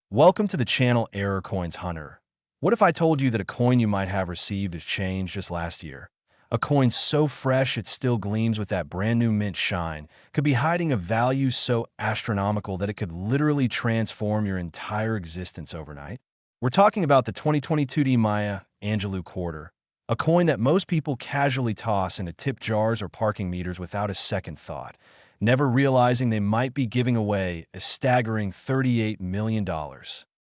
Welcome to the channel Error Coins Hunter. What if I told you that a coin you might have received is changed just last year? A coin so fresh it still gleams with that brand new mint shine could be hiding a value so astronomical that it could literally transform your entire existence overnight. We're talking about the 2022 D Maya Angelou Quarter, a coin that most people casually toss into tip jars or parking meters without a second thought, never realizing they might be giving away a staggering $38 million.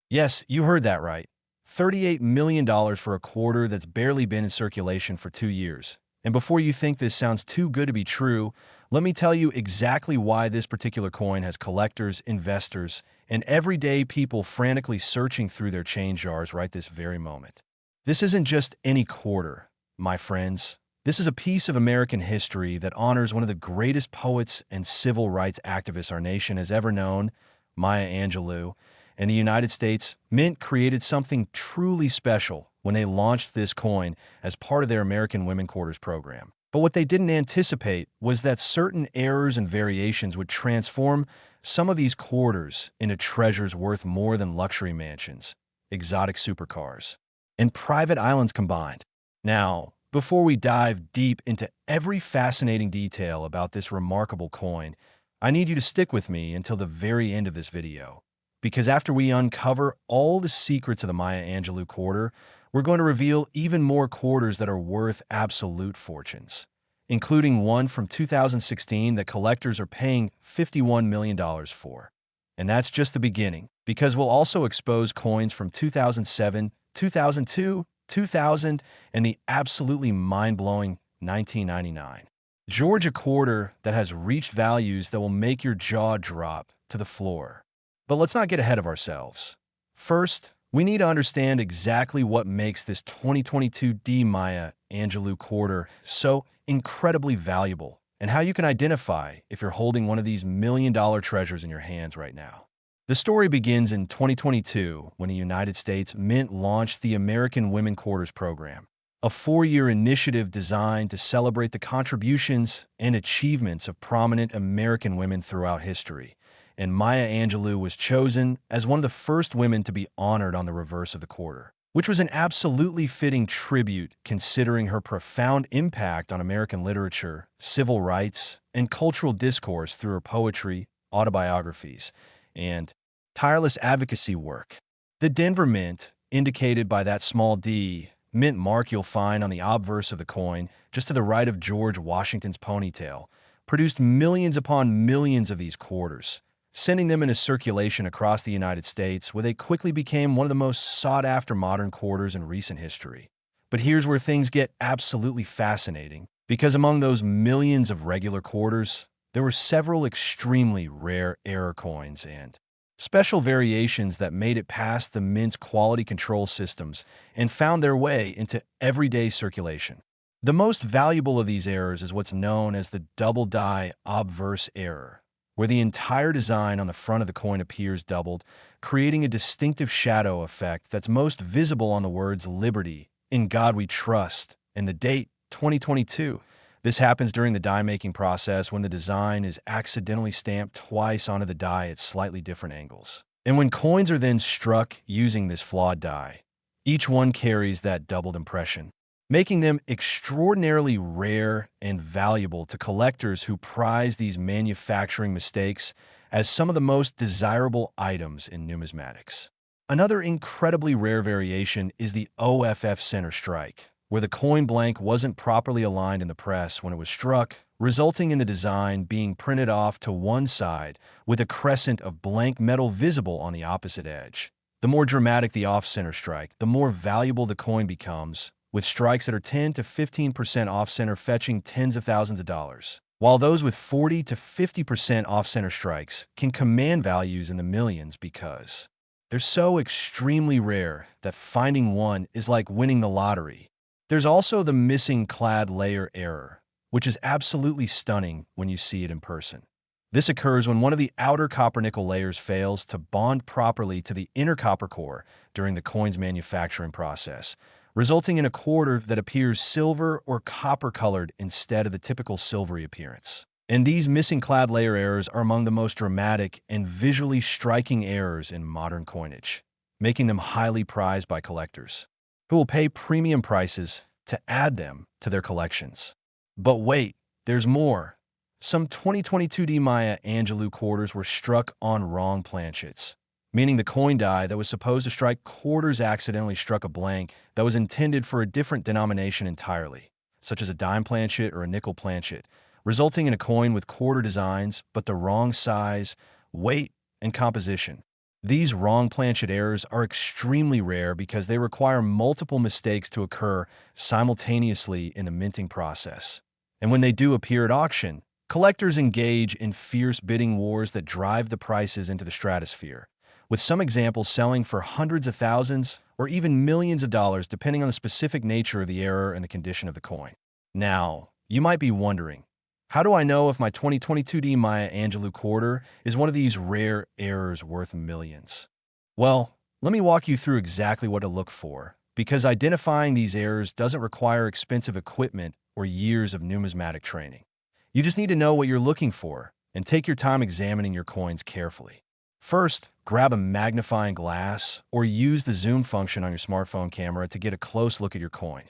Yes, you heard that right. $38 million for a quarter that's barely been in circulation for 2 years. And before you think this sounds too good to be true, let me tell you exactly why this particular coin has collectors, investors, and everyday people frantically searching through their change jars right this very moment. This isn't just any quarter, my friends. This is a piece of American history that honors one of the greatest poets and civil rights activists our nation has ever known, Maya Angelou. And the United States Mint created something truly special when they launched this coin as part of their American Women Quarters program. But what they didn't anticipate was that certain errors and variations would transform some of these quarters into treasures worth more than luxury mansions, exotic supercars, and private islands combined. Now, before we dive deep into every fascinating detail about this remarkable coin, I need you to stick with me until the very end of this video. Because after we uncover all the secrets of the Maya Angelou Quarter, we're going to reveal even more quarters that are worth absolute fortunes, including one from 2016 that collectors are paying $51 million for. And that's just the beginning, because we'll also expose coins from 2007, 2002, 2000, and the absolutely mind-blowing 1999. Georgia quarter that has reached values that will make your jaw drop to the floor. But let's not get ahead of ourselves. First, we need to understand exactly what makes this 2022 D Maya Angelou Quarter so incredibly valuable, and how you can identify if you're holding one of these million-dollar treasures in your hands right now. The story begins in 2022 when the United States Mint launched the American Women Quarters program, a 4-year initiative designed to celebrate the contributions and achievements of prominent American women throughout history. And Maya Angelou was chosen as one of the first women to be honored on the reverse of the quarter, which was an absolutely fitting tribute considering her profound impact on American literature, civil rights, and cultural discourse through her poetry, autobiographies, and tireless advocacy work. The Denver Mint, indicated by that small d, mint mark you'll find on the obverse of the coin, just to the right of George Washington's ponytail, produced millions upon millions of these quarters, sending them into circulation across the United States, where they quickly became one of the most sought-after modern quarters in recent history. But here's where things get absolutely fascinating, because among those millions of regular quarters, there were several extremely rare error coins and special variations that made it past the Mint's quality control systems and found their way into everyday circulation. The most valuable of these errors is what's known as the double die obverse error, where the entire design on the front of the coin appears doubled, creating a distinctive shadow effect that's most visible on the words "Liberty," "In God We Trust," and the date 2022. This happens during the die-making process when the design is accidentally stamped twice onto the die at slightly different angles. And when coins are then struck using this flawed die, each one carries that doubled impression, making them extraordinarily rare and valuable to collectors who prize these manufacturing mistakes as some of the most desirable items in numismatics. Another incredibly rare variation is the OFF center strike, where the coin blank wasn't properly aligned in the press when it was struck, resulting in the design being printed off to one side with a crescent of blank metal visible on the opposite edge. The more dramatic the off-center strike, the more valuable the coin becomes, with strikes that are 10 to 15% off-center fetching tens of thousands of dollars, while those with 40 to 50% off-center strikes can command values in the millions because they're so extremely rare that finding one is like winning the lottery. There's also the missing clad layer error, which is absolutely stunning when you see it in person. This occurs when one of the outer copper-nickel layers fails to bond properly to the inner copper core during the coin's manufacturing process, resulting in a quarter that appears silver or copper-colored instead of the typical silvery appearance. And these missing clad layer errors are among the most dramatic and visually striking errors in modern coinage, making them highly prized by collectors, who will pay premium prices to add them to their collections. But wait, there's more. Some 2022 D Maya Angelou quarters were struck on wrong planchets, meaning the coin die that was supposed to strike quarters accidentally struck a blank that was intended for a different denomination entirely, such as a dime planchet or a nickel planchet, resulting in a coin with quarter designs but the wrong size, weight, and composition. These wrong planchet errors are extremely rare because they require multiple mistakes to occur simultaneously in the minting process. And when they do appear at auction, collectors engage in fierce bidding wars that drive the prices into the stratosphere, with some examples selling for hundreds of thousands or even millions of dollars depending on the specific nature of the error and the condition of the coin. Now, you might be wondering, how do I know if my 2022 D Maya Angelou Quarter is one of these rare errors worth millions? Well, let me walk you through exactly what to look for, because identifying these errors doesn't require expensive equipment or years of numismatic training. You just need to know what you're looking for and take your time examining your coins carefully. First, grab a magnifying glass or use the zoom function on your smartphone camera to get a close look at your coin.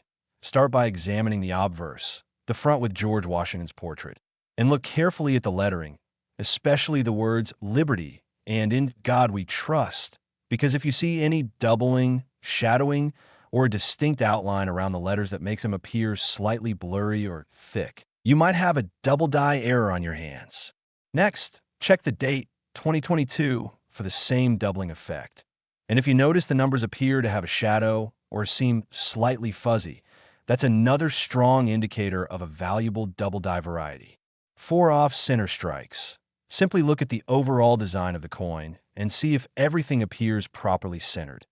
Start by examining the obverse, the front with George Washington's portrait, and look carefully at the lettering, especially the words Liberty and In God We Trust, because if you see any doubling, shadowing, or a distinct outline around the letters that makes them appear slightly blurry or thick, you might have a double die error on your hands. Next, check the date, 2022, for the same doubling effect. And if you notice the numbers appear to have a shadow or seem slightly fuzzy, that's another strong indicator of a valuable double die variety. 4 off-center strikes. Simply look at the overall design of the coin and see if everything appears properly centered.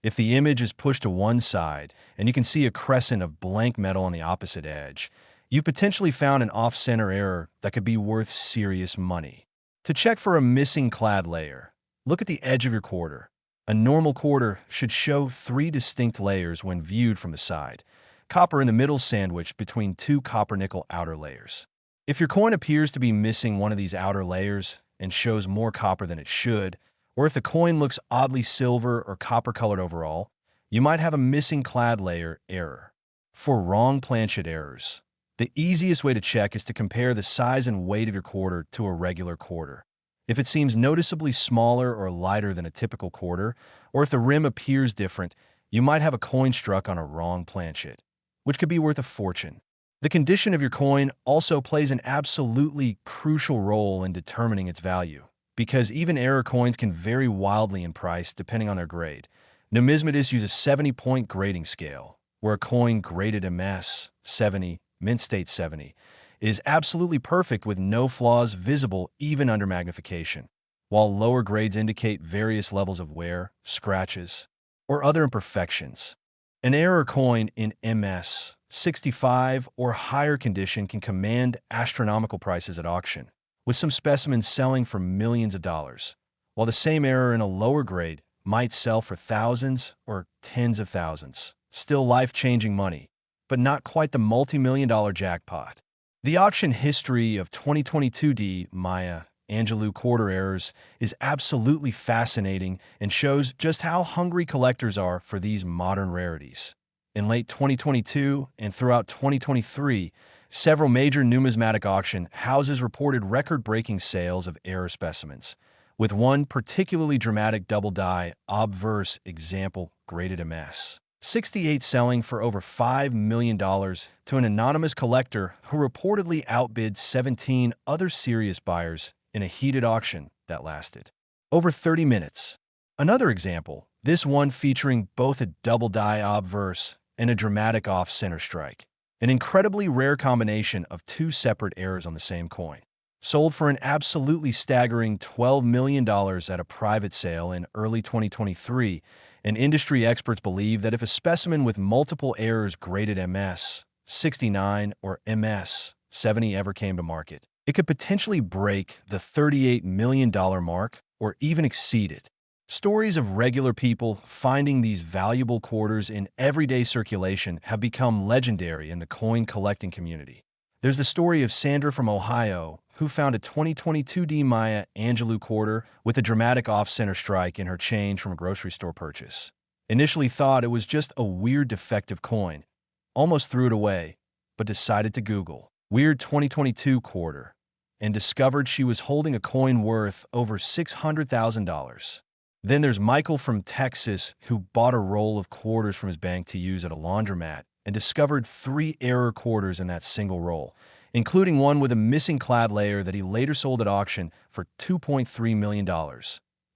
If the image is pushed to one side and you can see a crescent of blank metal on the opposite edge, you potentially found an off-center error that could be worth serious money. To check for a missing clad layer, look at the edge of your quarter. A normal quarter should show 3 distinct layers when viewed from the side, copper in the middle sandwiched between 2 copper-nickel outer layers. If your coin appears to be missing one of these outer layers and shows more copper than it should, or if the coin looks oddly silver or copper-colored overall, you might have a missing clad layer error. For wrong planchet errors, the easiest way to check is to compare the size and weight of your quarter to a regular quarter. If it seems noticeably smaller or lighter than a typical quarter, or if the rim appears different, you might have a coin struck on a wrong planchet, which could be worth a fortune. The condition of your coin also plays an absolutely crucial role in determining its value, because even error coins can vary wildly in price depending on their grade. Numismatists use a 70-point grading scale, where a coin graded MS 70, mint state 70, is absolutely perfect with no flaws visible even under magnification, while lower grades indicate various levels of wear, scratches, or other imperfections. An error coin in MS 65 or higher condition can command astronomical prices at auction, with some specimens selling for millions of dollars, while the same error in a lower grade might sell for thousands or tens of thousands. Still life-changing money, but not quite the multi-million-dollar jackpot. The auction history of 2022 D Maya Angelou Quarter errors is absolutely fascinating and shows just how hungry collectors are for these modern rarities. In late 2022 and throughout 2023, several major numismatic auction houses reported record-breaking sales of error specimens, with one particularly dramatic double-die obverse example graded MS 68 selling for over $5 million to an anonymous collector who reportedly outbid 17 other serious buyers in a heated auction that lasted over 30 minutes. Another example, this one featuring both a double-die obverse and a dramatic off-center strike, an incredibly rare combination of 2 separate errors on the same coin, sold for an absolutely staggering $12 million at a private sale in early 2023, and industry experts believe that if a specimen with multiple errors graded MS 69 or MS 70 ever came to market, it could potentially break the $38 million mark or even exceed it. Stories of regular people finding these valuable quarters in everyday circulation have become legendary in the coin collecting community. There's the story of Sandra from Ohio, who found a 2022 D Maya Angelou Quarter with a dramatic off-center strike in her change from a grocery store purchase. Initially thought it was just a weird defective coin, almost threw it away, but decided to Google "weird 2022 quarter" and discovered she was holding a coin worth over $600,000. Then there's Michael from Texas, who bought a roll of quarters from his bank to use at a laundromat and discovered 3 error quarters in that single roll, including one with a missing clad layer that he later sold at auction for $2.3 million,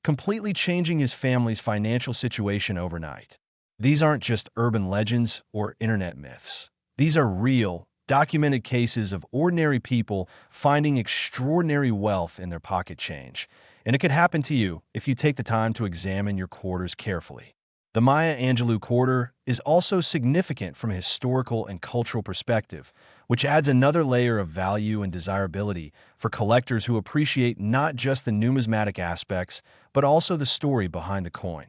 completely changing his family's financial situation overnight. These aren't just urban legends or internet myths. These are real, documented cases of ordinary people finding extraordinary wealth in their pocket change. And it could happen to you if you take the time to examine your quarters carefully. The Maya Angelou Quarter is also significant from a historical and cultural perspective, which adds another layer of value and desirability for collectors who appreciate not just the numismatic aspects, but also the story behind the coin.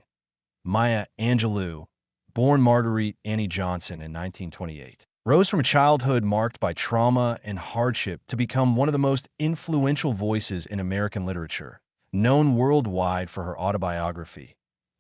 Maya Angelou, born Marguerite Annie Johnson in 1928, rose from a childhood marked by trauma and hardship to become one of the most influential voices in American literature, known worldwide for her autobiography,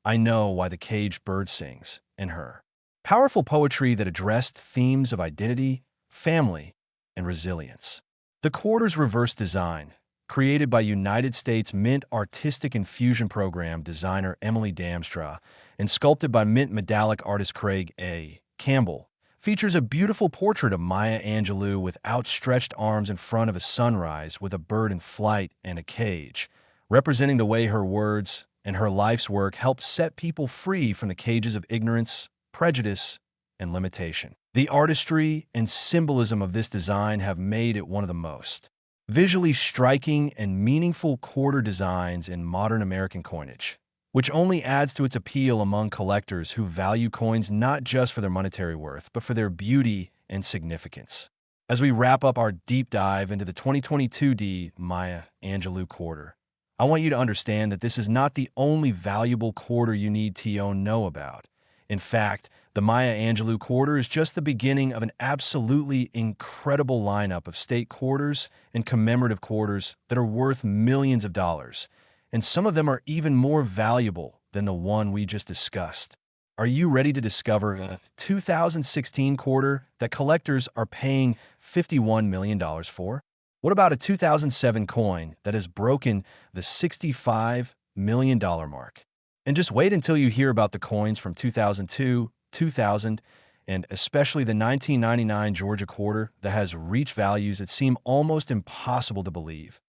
I Know Why the Caged Bird Sings, and her powerful poetry that addressed themes of identity, family, and resilience. The quarter's reverse design, created by United States Mint Artistic Infusion Program designer Emily Damstra and sculpted by Mint medallic artist Craig A. Campbell, features a beautiful portrait of Maya Angelou with outstretched arms in front of a sunrise with a bird in flight and a cage, representing the way her words and her life's work helped set people free from the cages of ignorance, prejudice, and limitation. The artistry and symbolism of this design have made it one of the most visually striking and meaningful quarter designs in modern American coinage, which only adds to its appeal among collectors who value coins not just for their monetary worth, but for their beauty and significance. As we wrap up our deep dive into the 2022 D Maya Angelou Quarter, I want you to understand that this is not the only valuable quarter you need to know about. In fact, the Maya Angelou Quarter is just the beginning of an absolutely incredible lineup of state quarters and commemorative quarters that are worth millions of dollars, and some of them are even more valuable than the one we just discussed. Are you ready to discover a 2016 quarter that collectors are paying $51 million for? What about a 2007 coin that has broken the $65 million mark? And just wait until you hear about the coins from 2002, 2000, and especially the 1999 Georgia Quarter that has reached values that seem almost impossible to believe.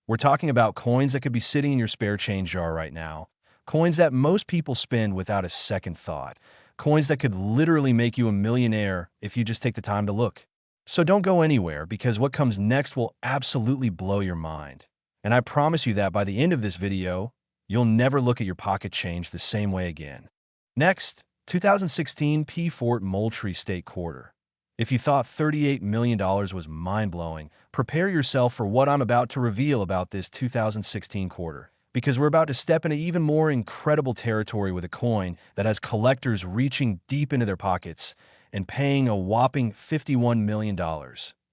We're talking about coins that could be sitting in your spare change jar right now, coins that most people spend without a second thought, coins that could literally make you a millionaire if you just take the time to look. So don't go anywhere, because what comes next will absolutely blow your mind. And I promise you that by the end of this video, you'll never look at your pocket change the same way again. Next, 2016 P Fort Moultrie State Quarter. If you thought $38 million was mind-blowing, prepare yourself for what I'm about to reveal about this 2016 quarter, because we're about to step into even more incredible territory with a coin that has collectors reaching deep into their pockets and paying a whopping $51 million.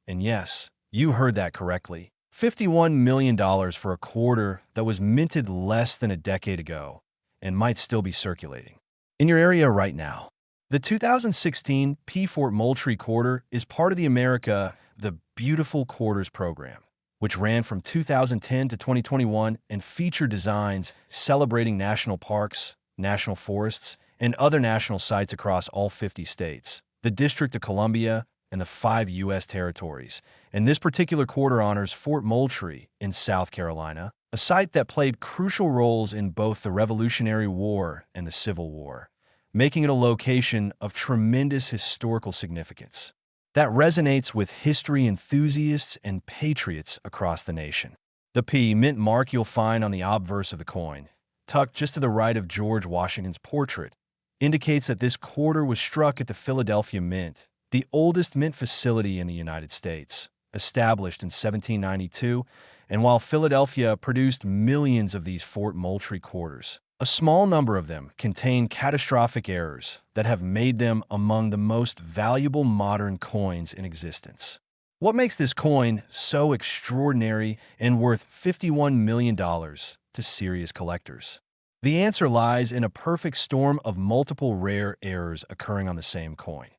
And yes, you heard that correctly. $51 million for a quarter that was minted less than a decade ago and might still be circulating in your area right now. The 2016 P Fort Moultrie Quarter is part of the Beautiful Quarters program, which ran from 2010 to 2021 and featured designs celebrating national parks, national forests, and other national sites across all 50 states, the District of Columbia, and the 5 U.S. territories. And this particular quarter honors Fort Moultrie in South Carolina, a site that played crucial roles in both the Revolutionary War and the Civil War, making it a location of tremendous historical significance that resonates with history enthusiasts and patriots across the nation. The P mint mark you'll find on the obverse of the coin, tucked just to the right of George Washington's portrait, indicates that this quarter was struck at the Philadelphia Mint, the oldest mint facility in the United States, established in 1792, and while Philadelphia produced millions of these Fort Moultrie quarters, a small number of them contain catastrophic errors that have made them among the most valuable modern coins in existence. What makes this coin so extraordinary and worth $51 million to serious collectors? The answer lies in a perfect storm of multiple rare errors occurring on the same coin.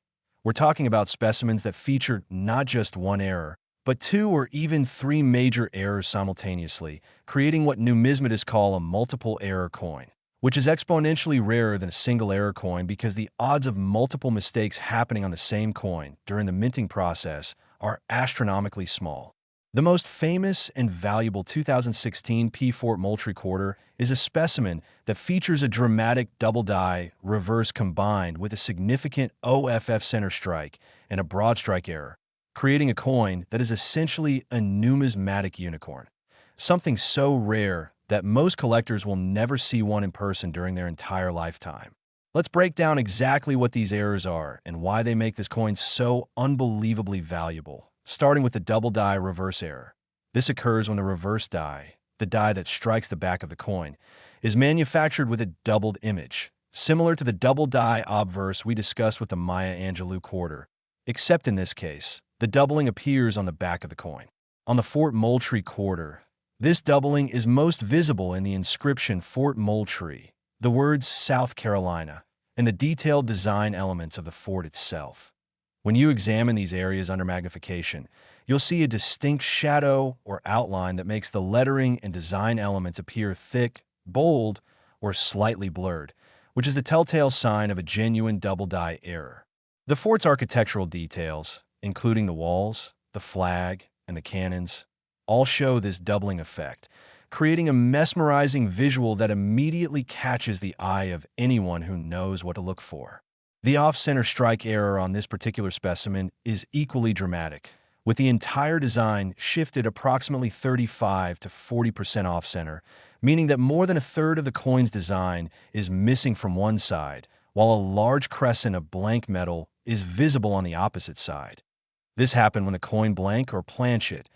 We're talking about specimens that feature not just one error, but two or even three major errors simultaneously, creating what numismatists call a multiple error coin, which is exponentially rarer than a single error coin because the odds of multiple mistakes happening on the same coin during the minting process are astronomically small. The most famous and valuable 2016 P Fort Moultrie Quarter is a specimen that features a dramatic double die reverse combined with a significant OFF center strike and a broad strike error, creating a coin that is essentially a numismatic unicorn, something so rare that most collectors will never see one in person during their entire lifetime. Let's break down exactly what these errors are and why they make this coin so unbelievably valuable, starting with the double die reverse error. This occurs when the reverse die, the die that strikes the back of the coin, is manufactured with a doubled image, similar to the double die obverse we discussed with the Maya Angelou Quarter, except in this case, the doubling appears on the back of the coin. On the Fort Moultrie Quarter, this doubling is most visible in the inscription Fort Moultrie, the words South Carolina, and the detailed design elements of the fort itself. When you examine these areas under magnification, you'll see a distinct shadow or outline that makes the lettering and design elements appear thick, bold, or slightly blurred, which is the telltale sign of a genuine double die error. The fort's architectural details, including the walls, the flag, and the cannons, all show this doubling effect, creating a mesmerizing visual that immediately catches the eye of anyone who knows what to look for. The off-center strike error on this particular specimen is equally dramatic, with the entire design shifted approximately 35 to 40% off-center, meaning that more than a third of the coin's design is missing from one side, while a large crescent of blank metal is visible on the opposite side. This happened when the coin blank or planchet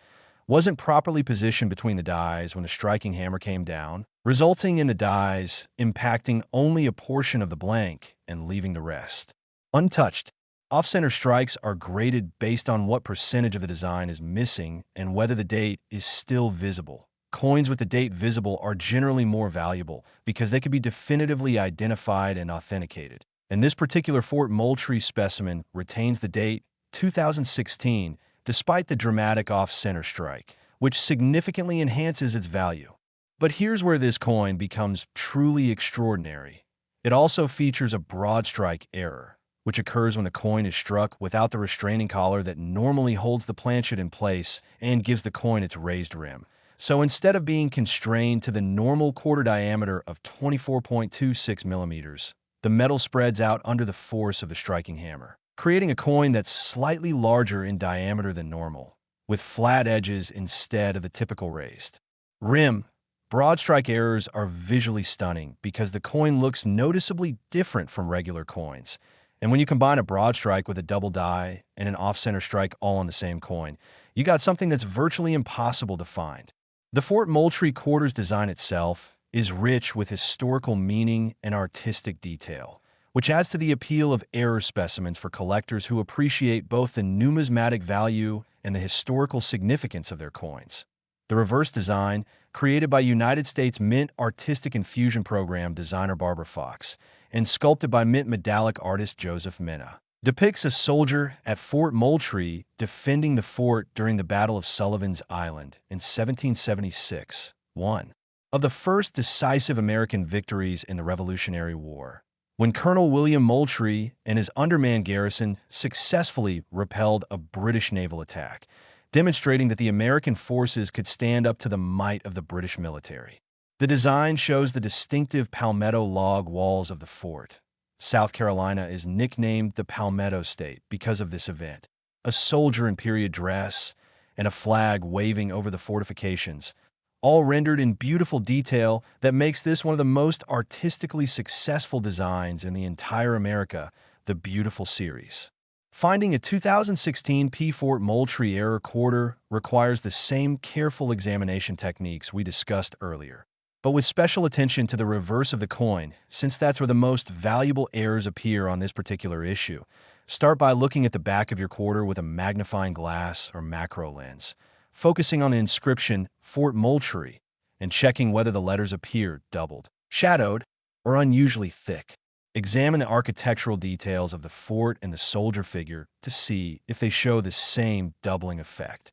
wasn't properly positioned between the dies when the striking hammer came down, resulting in the dies impacting only a portion of the blank and leaving the rest untouched. Off-center strikes are graded based on what percentage of the design is missing and whether the date is still visible. Coins with the date visible are generally more valuable because they can be definitively identified and authenticated. And this particular Fort Moultrie specimen retains the date 2016 despite the dramatic off-center strike, which significantly enhances its value. But here's where this coin becomes truly extraordinary. It also features a broad strike error, which occurs when the coin is struck without the restraining collar that normally holds the planchet in place and gives the coin its raised rim. So instead of being constrained to the normal quarter diameter of 24.26 millimeters, the metal spreads out under the force of the striking hammer, creating a coin that's slightly larger in diameter than normal, with flat edges instead of the typical raised rim. Broad strike errors are visually stunning because the coin looks noticeably different from regular coins. And when you combine a broad strike with a double die and an off-center strike all on the same coin, you got something that's virtually impossible to find. The Fort Moultrie Quarter's design itself is rich with historical meaning and artistic detail, which adds to the appeal of error specimens for collectors who appreciate both the numismatic value and the historical significance of their coins. The reverse design, created by United States Mint Artistic Infusion Program designer Barbara Fox and sculpted by Mint medallic artist Joseph Minna, depicts a soldier at Fort Moultrie defending the fort during the Battle of Sullivan's Island in 1776, one of the first decisive American victories in the Revolutionary War, when Colonel William Moultrie and his undermanned garrison successfully repelled a British naval attack, demonstrating that the American forces could stand up to the might of the British military. The design shows the distinctive palmetto log walls of the fort. South Carolina is nicknamed the Palmetto State because of this event. A soldier in period dress and a flag waving over the fortifications, all rendered in beautiful detail that makes this one of the most artistically successful designs in the entire America, the Beautiful series. Finding a 2016 P Fort Moultrie Quarter requires the same careful examination techniques we discussed earlier, but with special attention to the reverse of the coin, since that's where the most valuable errors appear on this particular issue. Start by looking at the back of your quarter with a magnifying glass or macro lens, focusing on the inscription Fort Moultrie and checking whether the letters appear doubled, shadowed, or unusually thick. Examine the architectural details of the fort and the soldier figure to see if they show the same doubling effect.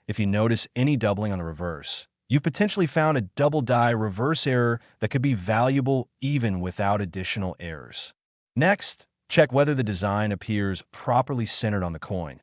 If you notice any doubling on the reverse, you've potentially found a double die reverse error that could be valuable even without additional errors. Next, check whether the design appears properly centered on the coin.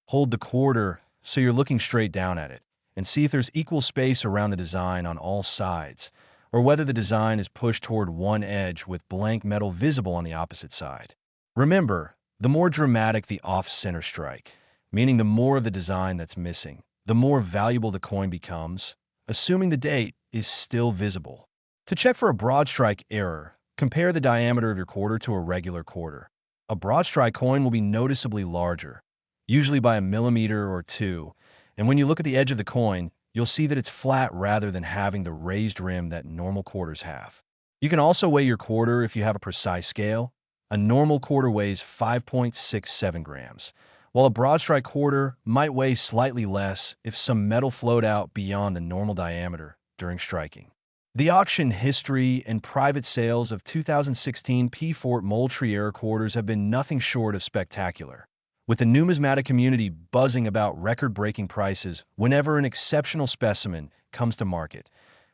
Hold the quarter so you're looking straight down at it, and see if there's equal space around the design on all sides, or whether the design is pushed toward one edge with blank metal visible on the opposite side. Remember, the more dramatic the off-center strike, meaning the more of the design that's missing, the more valuable the coin becomes, assuming the date is still visible. To check for a broad strike error, compare the diameter of your quarter to a regular quarter. A broad strike coin will be noticeably larger, usually by a millimeter or two, and when you look at the edge of the coin, you'll see that it's flat rather than having the raised rim that normal quarters have. You can also weigh your quarter if you have a precise scale. A normal quarter weighs 5.67 grams, while a broad strike quarter might weigh slightly less if some metal flowed out beyond the normal diameter during striking. The auction history and private sales of 2016 P Fort Moultrie quarters have been nothing short of spectacular, with the numismatic community buzzing about record-breaking prices whenever an exceptional specimen comes to market.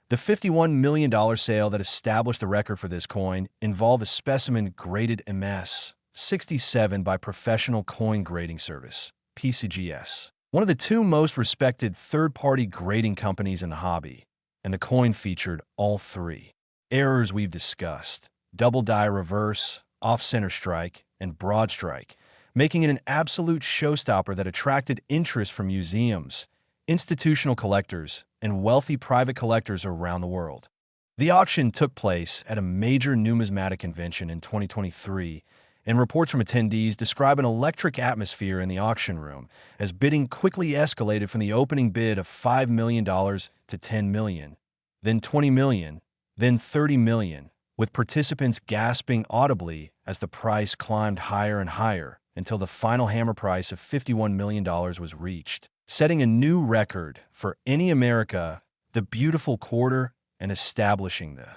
The $51 million sale that established the record for this coin involved a specimen graded MS 67 by Professional Coin Grading Service, PCGS, one of the two most respected third-party grading companies in the hobby, and the coin featured all three errors we've discussed: double die reverse, off-center strike, and broad strike, making it an absolute showstopper that attracted interest from museums, institutional collectors, and wealthy private collectors around the world. The auction took place at a major numismatic convention in 2023, and reports from attendees describe an electric atmosphere in the auction room as bidding quickly escalated from the opening bid of $5 million to $10 million, then $20 million, then $30 million, with participants gasping audibly as the price climbed higher and higher until the final hammer price of $51 million was reached, setting a new record for any America, the beautiful quarter, and establishing the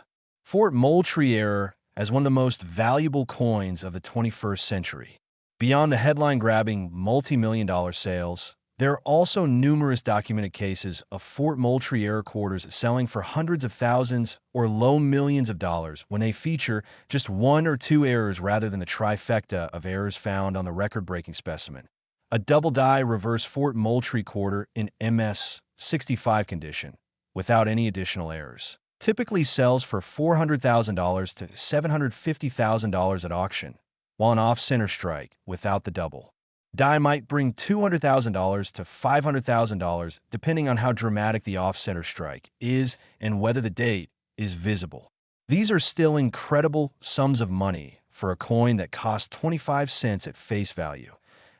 Fort Moultrie as one of the most valuable coins of the 21st century. Beyond the headline-grabbing multi-million-dollar sales, there are also numerous documented cases of Fort Moultrie quarters selling for hundreds of thousands or low millions of dollars when they feature just one or two errors rather than the trifecta of errors found on the record-breaking specimen. A double-die reverse Fort Moultrie quarter in MS 65 condition, without any additional errors, typically sells for $400,000 to $750,000 at auction, while an off-center strike, without the double die, might bring $200,000 to $500,000 depending on how dramatic the off-center strike is and whether the date is visible. These are still incredible sums of money for a coin that costs 25 cents at face value,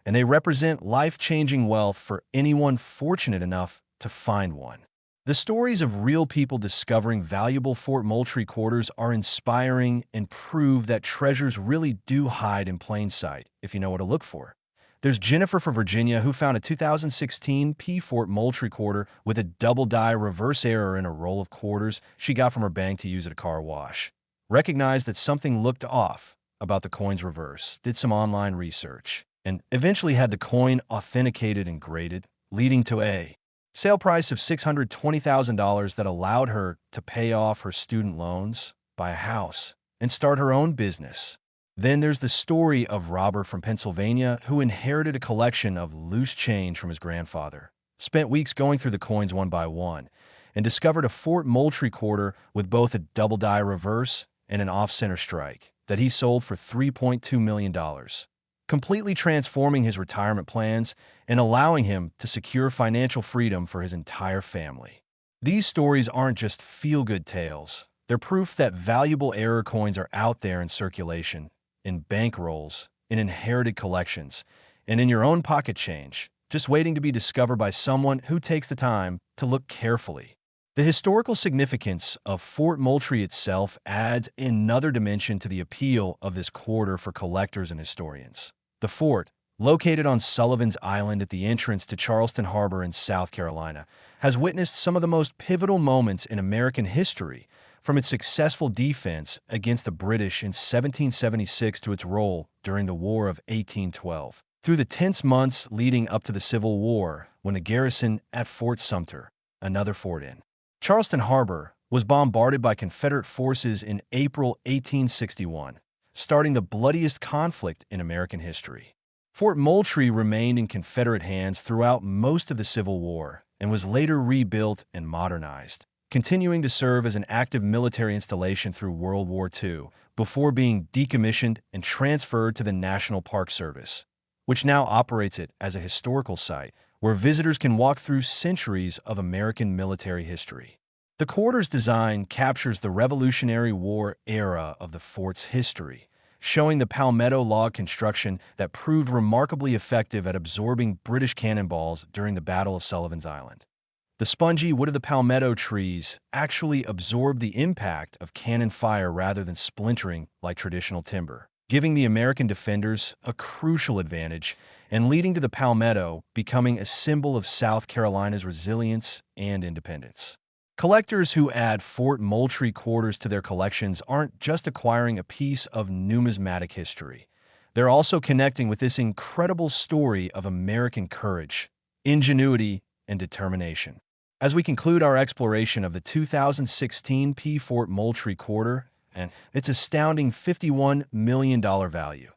and they represent life-changing wealth for anyone fortunate enough to find one. The stories of real people discovering valuable Fort Moultrie quarters are inspiring and prove that treasures really do hide in plain sight if you know what to look for. There's Jennifer from Virginia who found a 2016 P Fort Moultrie quarter with a double die reverse error in a roll of quarters she got from her bank to use at a car wash. Recognized that something looked off about the coin's reverse, did some online research, and eventually had the coin authenticated and graded, leading to a sale price of $620,000 that allowed her to pay off her student loans, buy a house, and start her own business. Then there's the story of Robert from Pennsylvania who inherited a collection of loose change from his grandfather, spent weeks going through the coins one by one, and discovered a Fort Moultrie quarter with both a double die reverse and an off-center strike that he sold for $3.2 million. Completely transforming his retirement plans and allowing him to secure financial freedom for his entire family. These stories aren't just feel-good tales. They're proof that valuable error coins are out there in circulation, in bankrolls, in inherited collections, and in your own pocket change, just waiting to be discovered by someone who takes the time to look carefully. The historical significance of Fort Moultrie itself adds another dimension to the appeal of this quarter for collectors and historians. The fort, located on Sullivan's Island at the entrance to Charleston Harbor in South Carolina, has witnessed some of the most pivotal moments in American history, from its successful defense against the British in 1776 to its role during the War of 1812, through the tense months leading up to the Civil War, when the garrison at Fort Sumter, another fort in Charleston Harbor, was bombarded by Confederate forces in April 1861, starting the bloodiest conflict in American history. Fort Moultrie remained in Confederate hands throughout most of the Civil War and was later rebuilt and modernized, continuing to serve as an active military installation through World War II, before being decommissioned and transferred to the National Park Service, which now operates it as a historical site where visitors can walk through centuries of American military history. The quarter's design captures the Revolutionary War era of the fort's history, showing the palmetto log construction that proved remarkably effective at absorbing British cannonballs during the Battle of Sullivan's Island. The spongy wood of the palmetto trees actually absorbed the impact of cannon fire rather than splintering like traditional timber, giving the American defenders a crucial advantage and leading to the palmetto becoming a symbol of South Carolina's resilience and independence. Collectors who add Fort Moultrie Quarters to their collections aren't just acquiring a piece of numismatic history. They're also connecting with this incredible story of American courage, ingenuity, and determination. As we conclude our exploration of the 2016 P Fort Moultrie Quarter and its astounding $51 million value,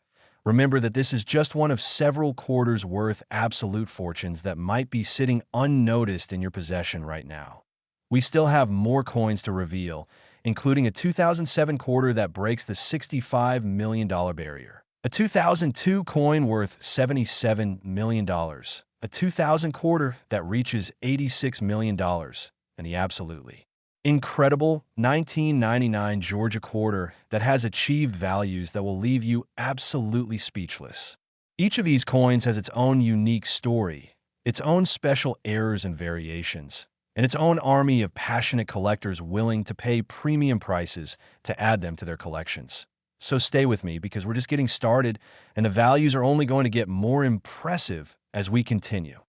remember that this is just one of several quarters worth absolute fortunes that might be sitting unnoticed in your possession right now. We still have more coins to reveal, including a 2007 quarter that breaks the $65 million barrier, a 2002 coin worth $77 million, a 2000 quarter that reaches $86 million, and the absolutely incredible 1999 Georgia quarter that has achieved values that will leave you absolutely speechless. Each of these coins has its own unique story, its own special errors and variations, and its own army of passionate collectors willing to pay premium prices to add them to their collections. So stay with me because we're just getting started, and the values are only going to get more impressive as we continue.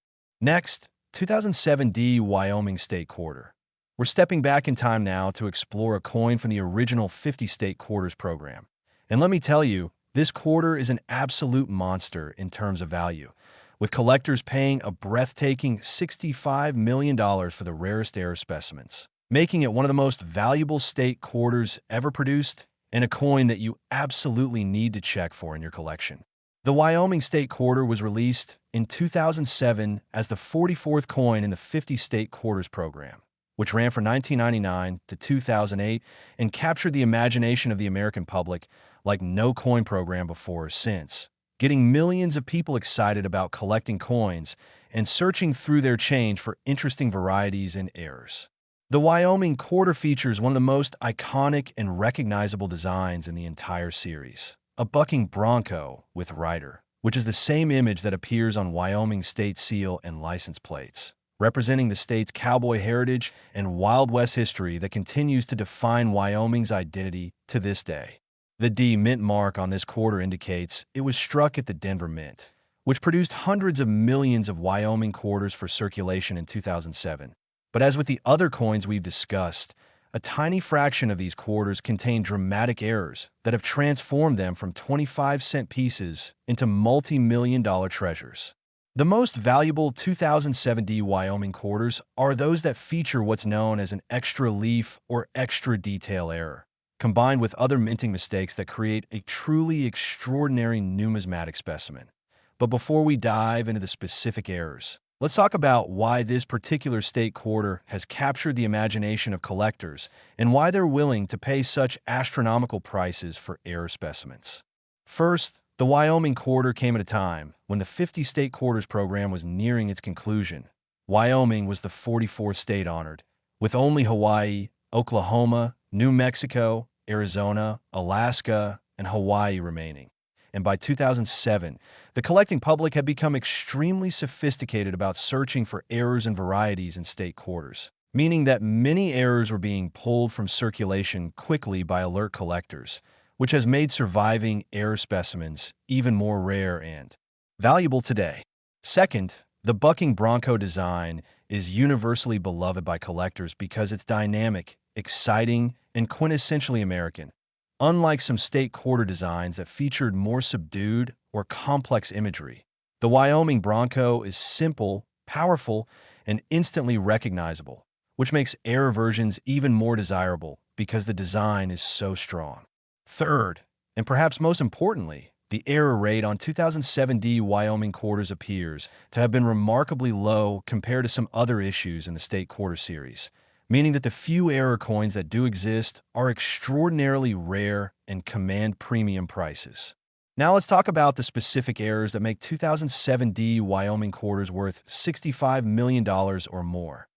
Next, 2007 D Wyoming State Quarter. We're stepping back in time now to explore a coin from the original 50-state quarters program. And let me tell you, this quarter is an absolute monster in terms of value, with collectors paying a breathtaking $65 million for the rarest error specimens, making it one of the most valuable state quarters ever produced and a coin that you absolutely need to check for in your collection. The Wyoming State Quarter was released in 2007 as the 44th coin in the 50-state quarters program, which ran from 1999 to 2008 and captured the imagination of the American public like no coin program before or since, getting millions of people excited about collecting coins and searching through their change for interesting varieties and errors. The Wyoming Quarter features one of the most iconic and recognizable designs in the entire series, a bucking bronco with rider, which is the same image that appears on Wyoming's state seal and license plates, representing the state's cowboy heritage and Wild West history that continues to define Wyoming's identity to this day. The D Mint mark on this quarter indicates it was struck at the Denver Mint, which produced hundreds of millions of Wyoming quarters for circulation in 2007. But as with the other coins we've discussed, a tiny fraction of these quarters contain dramatic errors that have transformed them from 25-cent pieces into multi-million-dollar treasures. The most valuable 2007 D Wyoming quarters are those that feature what's known as an extra leaf or extra detail error, combined with other minting mistakes that create a truly extraordinary numismatic specimen. But before we dive into the specific errors, let's talk about why this particular state quarter has captured the imagination of collectors and why they're willing to pay such astronomical prices for error specimens. First, the Wyoming Quarter came at a time when the 50-state quarters program was nearing its conclusion. Wyoming was the 44th state honored, with only Hawaii, Oklahoma, New Mexico, Arizona, Alaska, and Hawaii remaining. And by 2007, the collecting public had become extremely sophisticated about searching for errors and varieties in state quarters, meaning that many errors were being pulled from circulation quickly by alert collectors, which has made surviving error specimens even more rare and valuable today. Second, the bucking bronco design is universally beloved by collectors because it's dynamic, exciting, and quintessentially American. Unlike some state quarter designs that featured more subdued or complex imagery, the Wyoming Bronco is simple, powerful, and instantly recognizable, which makes error versions even more desirable because the design is so strong. Third, and perhaps most importantly, the error rate on 2007 D Wyoming quarters appears to have been remarkably low compared to some other issues in the state quarter series, meaning that the few error coins that do exist are extraordinarily rare and command premium prices. Now let's talk about the specific errors that make 2007 D Wyoming quarters worth $65 million or more.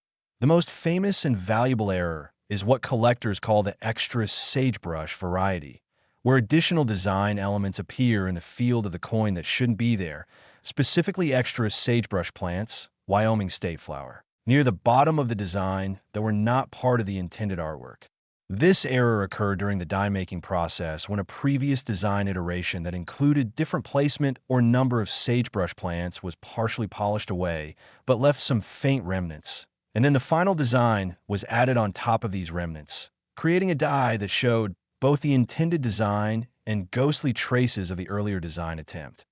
The most famous and valuable error is what collectors call the extra sagebrush variety, where additional design elements appear in the field of the coin that shouldn't be there, specifically extra sagebrush plants, Wyoming state flower, near the bottom of the design that were not part of the intended artwork. This error occurred during the die-making process when a previous design iteration that included different placement or number of sagebrush plants was partially polished away, but left some faint remnants. And then the final design was added on top of these remnants, creating a die that showed both the intended design and ghostly traces of the earlier design attempt.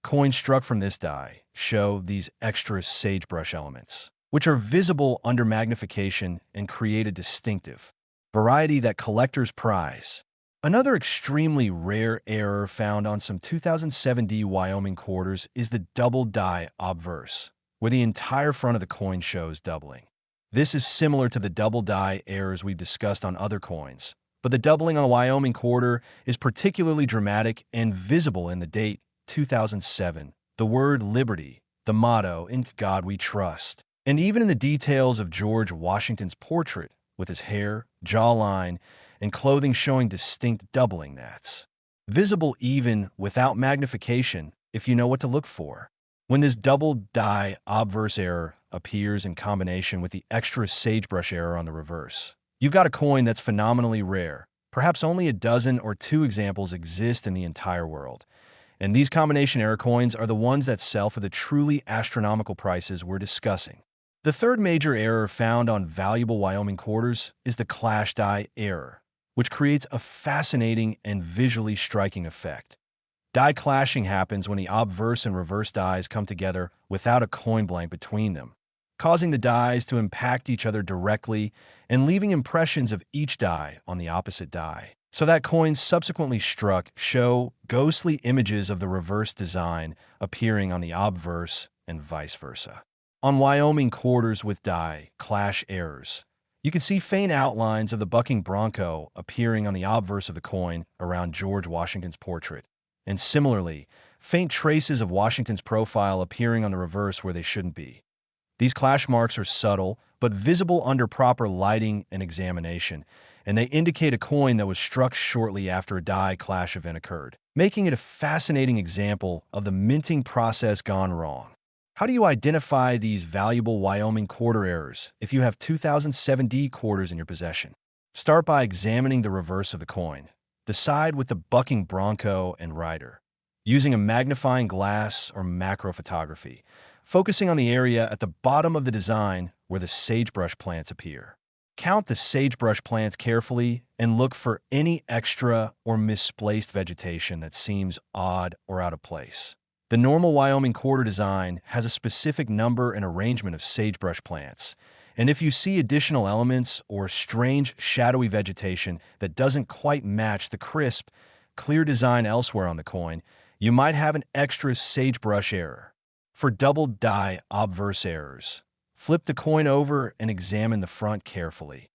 Coins struck from this die show these extra sagebrush elements, which are visible under magnification and create a distinctive variety that collectors prize. Another extremely rare error found on some 2007 D Wyoming quarters is the double die obverse, where the entire front of the coin shows doubling. This is similar to the double die errors we've discussed on other coins, but the doubling on the Wyoming quarter is particularly dramatic and visible in the date 2007, the word liberty, the motto, "In God We Trust," and even in the details of George Washington's portrait, with his hair, jawline, and clothing showing distinct doubling that's visible even without magnification if you know what to look for. When this double die obverse error appears in combination with the extra sagebrush error on the reverse, you've got a coin that's phenomenally rare. Perhaps only a dozen or two examples exist in the entire world. And these combination error coins are the ones that sell for the truly astronomical prices we're discussing. The third major error found on valuable Wyoming quarters is the clash die error, which creates a fascinating and visually striking effect. Die clashing happens when the obverse and reverse dies come together without a coin blank between them, causing the dies to impact each other directly and leaving impressions of each die on the opposite die, so that coins subsequently struck show ghostly images of the reverse design appearing on the obverse and vice versa. On Wyoming quarters with die clash errors, you can see faint outlines of the bucking bronco appearing on the obverse of the coin around George Washington's portrait, and similarly, faint traces of Washington's profile appearing on the reverse where they shouldn't be. These clash marks are subtle, but visible under proper lighting and examination, and they indicate a coin that was struck shortly after a die clash event occurred, making it a fascinating example of the minting process gone wrong. How do you identify these valuable Wyoming quarter errors if you have 2007 D quarters in your possession? Start by examining the reverse of the coin, the side with the bucking bronco and rider, using a magnifying glass or macro photography, focusing on the area at the bottom of the design where the sagebrush plants appear. Count the sagebrush plants carefully and look for any extra or misplaced vegetation that seems odd or out of place. The normal Wyoming quarter design has a specific number and arrangement of sagebrush plants, and if you see additional elements or strange shadowy vegetation that doesn't quite match the crisp, clear design elsewhere on the coin, you might have an extra sagebrush error. For double die obverse errors, flip the coin over and examine the front carefully.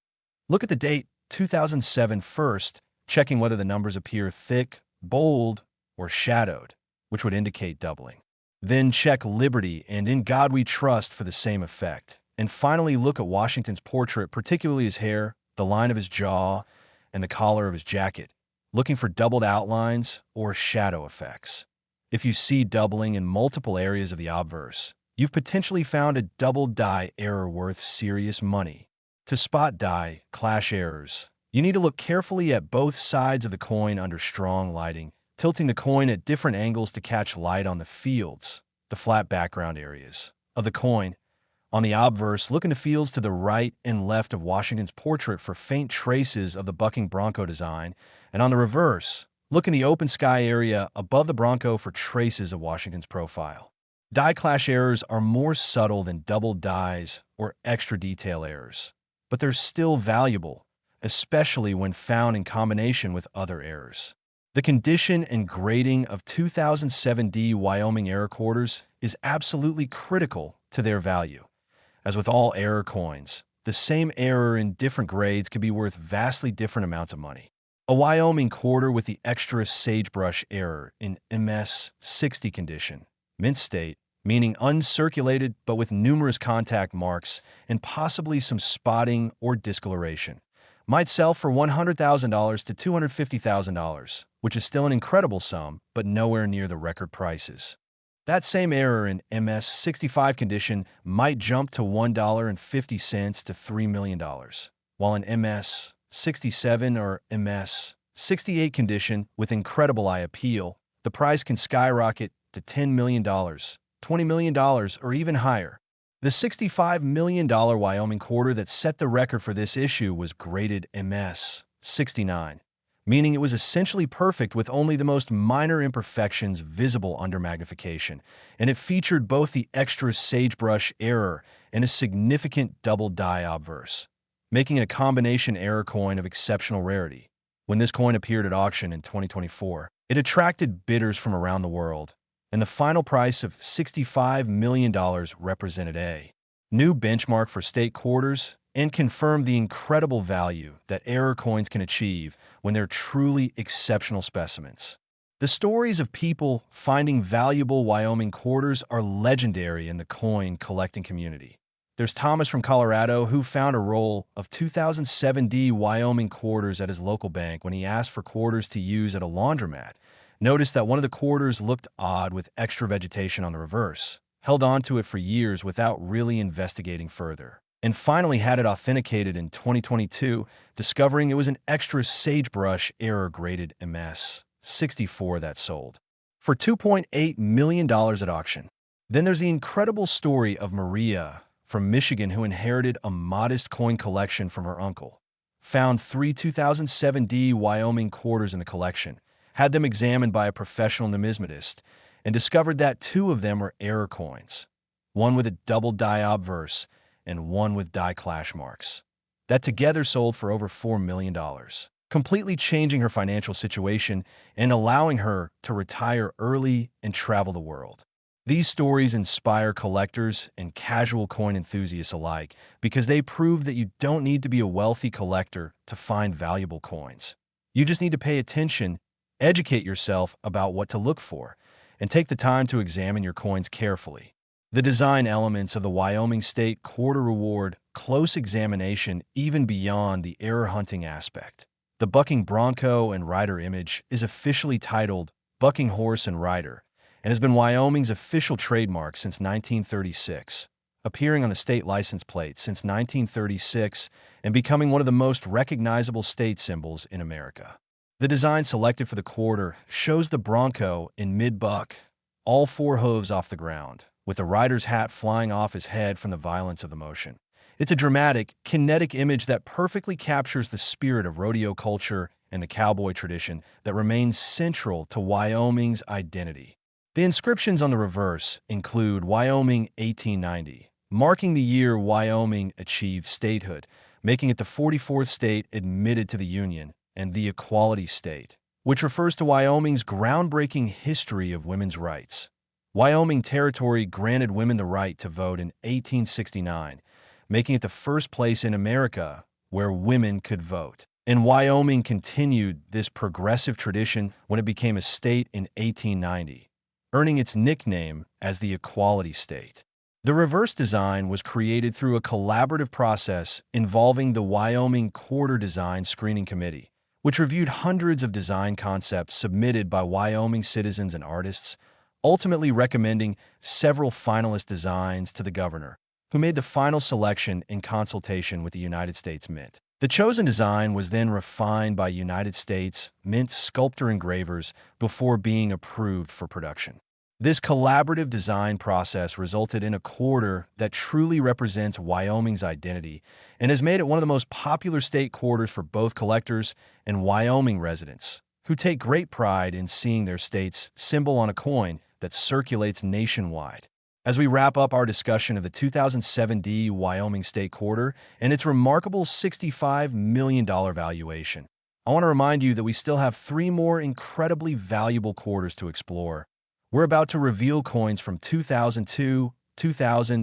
Look at the date 2007 first, checking whether the numbers appear thick, bold, or shadowed, which would indicate doubling. Then check Liberty and In God We Trust for the same effect. And finally, look at Washington's portrait, particularly his hair, the line of his jaw, and the collar of his jacket, looking for doubled outlines or shadow effects. If you see doubling in multiple areas of the obverse, you've potentially found a double die error worth serious money. To spot die clash errors, You need to look carefully at both sides of the coin under strong lighting, tilting the coin at different angles to catch light on the fields, the flat background areas, of the coin. On the obverse, look in the fields to the right and left of Washington's portrait for faint traces of the bucking bronco design, and on the reverse, look in the open sky area above the bronco for traces of Washington's profile. Die clash errors are more subtle than double dies or extra detail errors, but they're still valuable, especially when found in combination with other errors. The condition and grading of 2007 D Wyoming error quarters is absolutely critical to their value. As with all error coins, the same error in different grades could be worth vastly different amounts of money. A Wyoming quarter with the extra sagebrush error in MS 60 condition, mint state, meaning uncirculated but with numerous contact marks and possibly some spotting or discoloration, might sell for $100,000 to $250,000, which is still an incredible sum, but nowhere near the record prices. That same error in MS 65 condition might jump to $1.50 to $3 million, while in MS 67 or MS 68 condition with incredible eye appeal, the price can skyrocket to $10 million, $20 million, or even higher. The $65 million Wyoming quarter that set the record for this issue was graded MS 69, meaning it was essentially perfect with only the most minor imperfections visible under magnification, and it featured both the extra sagebrush error and a significant double die obverse, making it a combination error coin of exceptional rarity. When this coin appeared at auction in 2024, it attracted bidders from around the world, and the final price of $65 million represented a new benchmark for state quarters and confirmed the incredible value that error coins can achieve when they're truly exceptional specimens. The stories of people finding valuable Wyoming quarters are legendary in the coin collecting community. There's Thomas from Colorado who found a roll of 2007 D Wyoming quarters at his local bank when he asked for quarters to use at a laundromat. Noticed that one of the quarters looked odd with extra vegetation on the reverse, held on to it for years without really investigating further, and finally had it authenticated in 2022, discovering it was an extra sagebrush error graded MS 64 that sold for $2.8 million at auction. Then there's the incredible story of Maria from Michigan who inherited a modest coin collection from her uncle, found 3 2007 D Wyoming quarters in the collection, had them examined by a professional numismatist, and discovered that 2 of them were error coins, one with a double die obverse and one with die clash marks, that together sold for over $4 million, completely changing her financial situation and allowing her to retire early and travel the world. These stories inspire collectors and casual coin enthusiasts alike because they prove that you don't need to be a wealthy collector to find valuable coins. You just need to pay attention, educate yourself about what to look for, and take the time to examine your coins carefully. The design elements of the Wyoming State Quarter reward close examination even beyond the error hunting aspect. The bucking bronco and rider image is officially titled Bucking Horse and Rider and has been Wyoming's official trademark since 1936, appearing on the state license plate since 1936 and becoming one of the most recognizable state symbols in America. The design selected for the quarter shows the bronco in mid-buck, all 4 hooves off the ground, with the rider's hat flying off his head from the violence of the motion. It's a dramatic, kinetic image that perfectly captures the spirit of rodeo culture and the cowboy tradition that remains central to Wyoming's identity. The inscriptions on the reverse include Wyoming 1890, marking the year Wyoming achieved statehood, making it the 44th state admitted to the Union, and the Equality State, which refers to Wyoming's groundbreaking history of women's rights. Wyoming Territory granted women the right to vote in 1869, making it the first place in America where women could vote. And Wyoming continued this progressive tradition when it became a state in 1890, earning its nickname as the Equality State. The reverse design was created through a collaborative process involving the Wyoming Quarter Design Screening Committee, which reviewed hundreds of design concepts submitted by Wyoming citizens and artists, ultimately recommending several finalist designs to the governor, who made the final selection in consultation with the United States Mint. The chosen design was then refined by United States mint sculptor engravers before being approved for production. This collaborative design process resulted in a quarter that truly represents Wyoming's identity and has made it one of the most popular state quarters for both collectors and Wyoming residents, who take great pride in seeing their state's symbol on a coin that circulates nationwide. As we wrap up our discussion of the 2007 D Wyoming State Quarter and its remarkable $65 million valuation, I want to remind you that we still have three more incredibly valuable quarters to explore. We're about to reveal coins from 2002, 2000,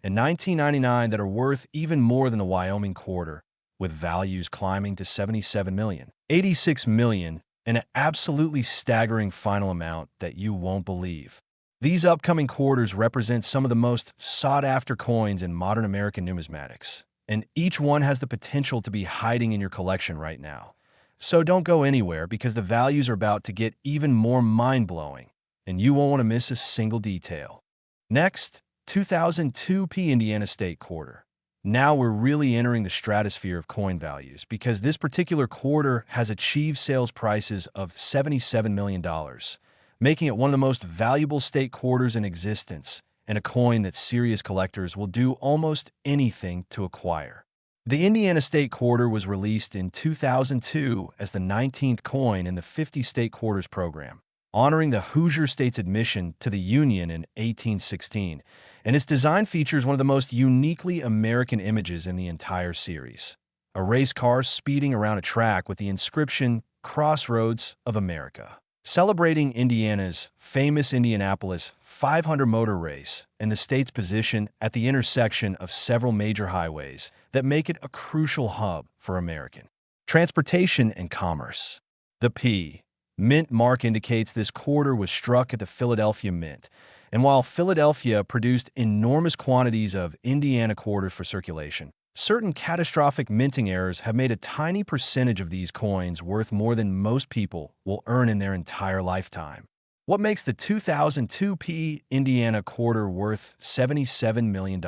and 1999 that are worth even more than the Wyoming Quarter, with values climbing to $77 million, $86 million, and an absolutely staggering final amount that you won't believe. These upcoming quarters represent some of the most sought-after coins in modern American numismatics, and each one has the potential to be hiding in your collection right now. So don't go anywhere because the values are about to get even more mind-blowing, and you won't want to miss a single detail. Next, 2002 P Indiana State Quarter. Now we're really entering the stratosphere of coin values because this particular quarter has achieved sales prices of $77 million, making it one of the most valuable state quarters in existence and a coin that serious collectors will do almost anything to acquire. The Indiana State Quarter was released in 2002 as the 19th coin in the 50 State Quarters program, honoring the Hoosier State's admission to the Union in 1816, and its design features one of the most uniquely American images in the entire series: a race car speeding around a track with the inscription "Crossroads of America," celebrating Indiana's famous Indianapolis 500 motor race and the state's position at the intersection of several major highways that make it a crucial hub for American transportation and commerce. The P Mint mark indicates this quarter was struck at the Philadelphia Mint, and while Philadelphia produced enormous quantities of Indiana quarters for circulation, certain catastrophic minting errors have made a tiny percentage of these coins worth more than most people will earn in their entire lifetime. What makes the 2002 P Indiana Quarter worth $77 million?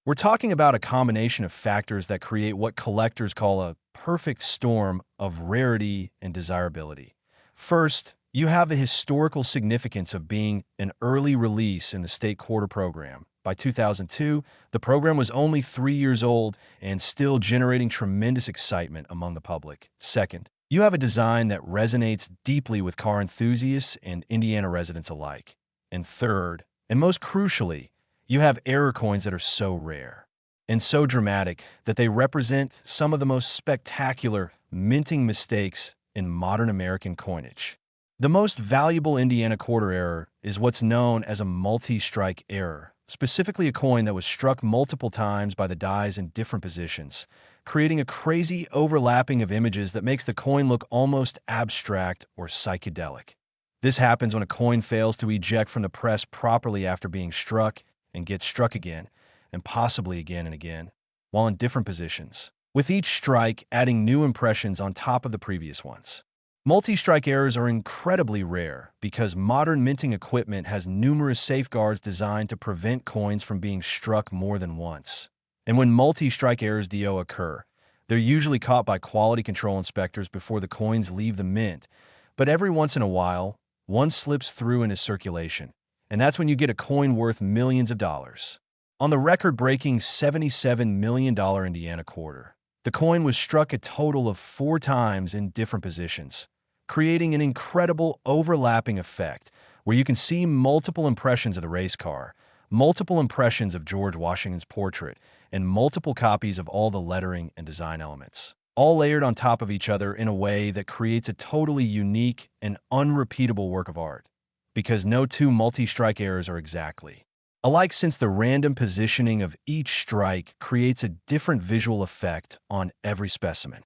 We're talking about a combination of factors that create what collectors call a perfect storm of rarity and desirability. First, you have the historical significance of being an early release in the State Quarter program. By 2002, the program was only 3 years old and still generating tremendous excitement among the public. Second, you have a design that resonates deeply with car enthusiasts and Indiana residents alike. And third, and most crucially, you have error coins that are so rare and so dramatic that they represent some of the most spectacular minting mistakes in modern American coinage. The most valuable Indiana quarter error is what's known as a multi-strike error, specifically a coin that was struck multiple times by the dies in different positions, creating a crazy overlapping of images that makes the coin look almost abstract or psychedelic. This happens when a coin fails to eject from the press properly after being struck and gets struck again, and possibly again and again, while in different positions, with each strike adding new impressions on top of the previous ones. Multi-strike errors are incredibly rare because modern minting equipment has numerous safeguards designed to prevent coins from being struck more than once. And when multi-strike errors DO occur, they're usually caught by quality control inspectors before the coins leave the mint, but every once in a while, one slips through into circulation, and that's when you get a coin worth millions of dollars. On the record-breaking $77 million Indiana quarter, the coin was struck a total of 4 times in different positions, creating an incredible overlapping effect where you can see multiple impressions of the race car, multiple impressions of George Washington's portrait, and multiple copies of all the lettering and design elements, all layered on top of each other in a way that creates a totally unique and unrepeatable work of art, because no two multi-strike errors are exactly alike, since the random positioning of each strike creates a different visual effect on every specimen.